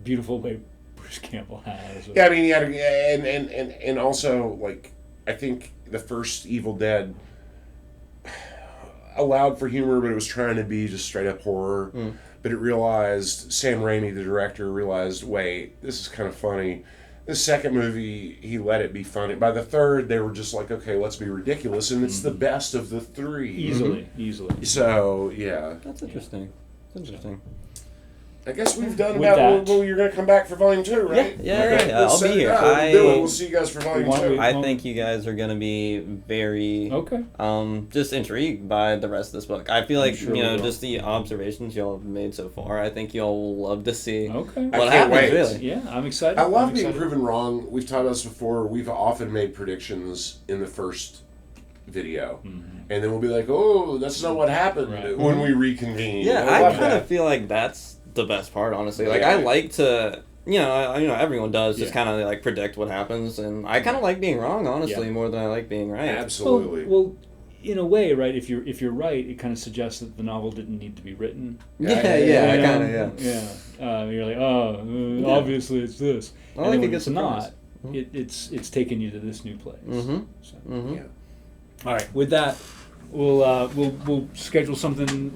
beautiful way Bruce Campbell has. I mean, and also, like, I think the first Evil Dead allowed for humor, but it was trying to be just straight up horror. But it realized, Sam Raimi, the director, realized, wait, this is kind of funny. The second movie, he let it be funny. By the third, they were just like, okay, let's be ridiculous, and it's the best of the three. Easily. So, yeah. That's interesting. That's interesting. I guess we've done about. Well, you're going to come back for Volume 2, right? Yeah. I'll be here. We'll see you guys for Volume 2. I think you guys are going to be very just intrigued by the rest of this book. I feel like, just the observations y'all have made so far, I think y'all will love to see what happens, really. Yeah, I'm excited. I love being proven wrong. We've talked about this before. We've often made predictions in the first video. And then we'll be like, oh, that's not what happened when we reconvene. Yeah, I kind of feel like that's the best part, honestly. Like, I like to Everyone does just Yeah. kind of like predict what happens, and I kind of like being wrong, honestly, Yeah. more than I like being right. Absolutely. Well, in a way, right? If you're right, it kind of suggests that the novel didn't need to be written. Yeah, You I know? kind of, yeah. Yeah. You're like, oh, Yeah. obviously it's this. I And like then a when good it's surprise. not, it's taken you to this new place. Mm-hmm. So. Mm-hmm. Yeah. All right. With that, we'll schedule something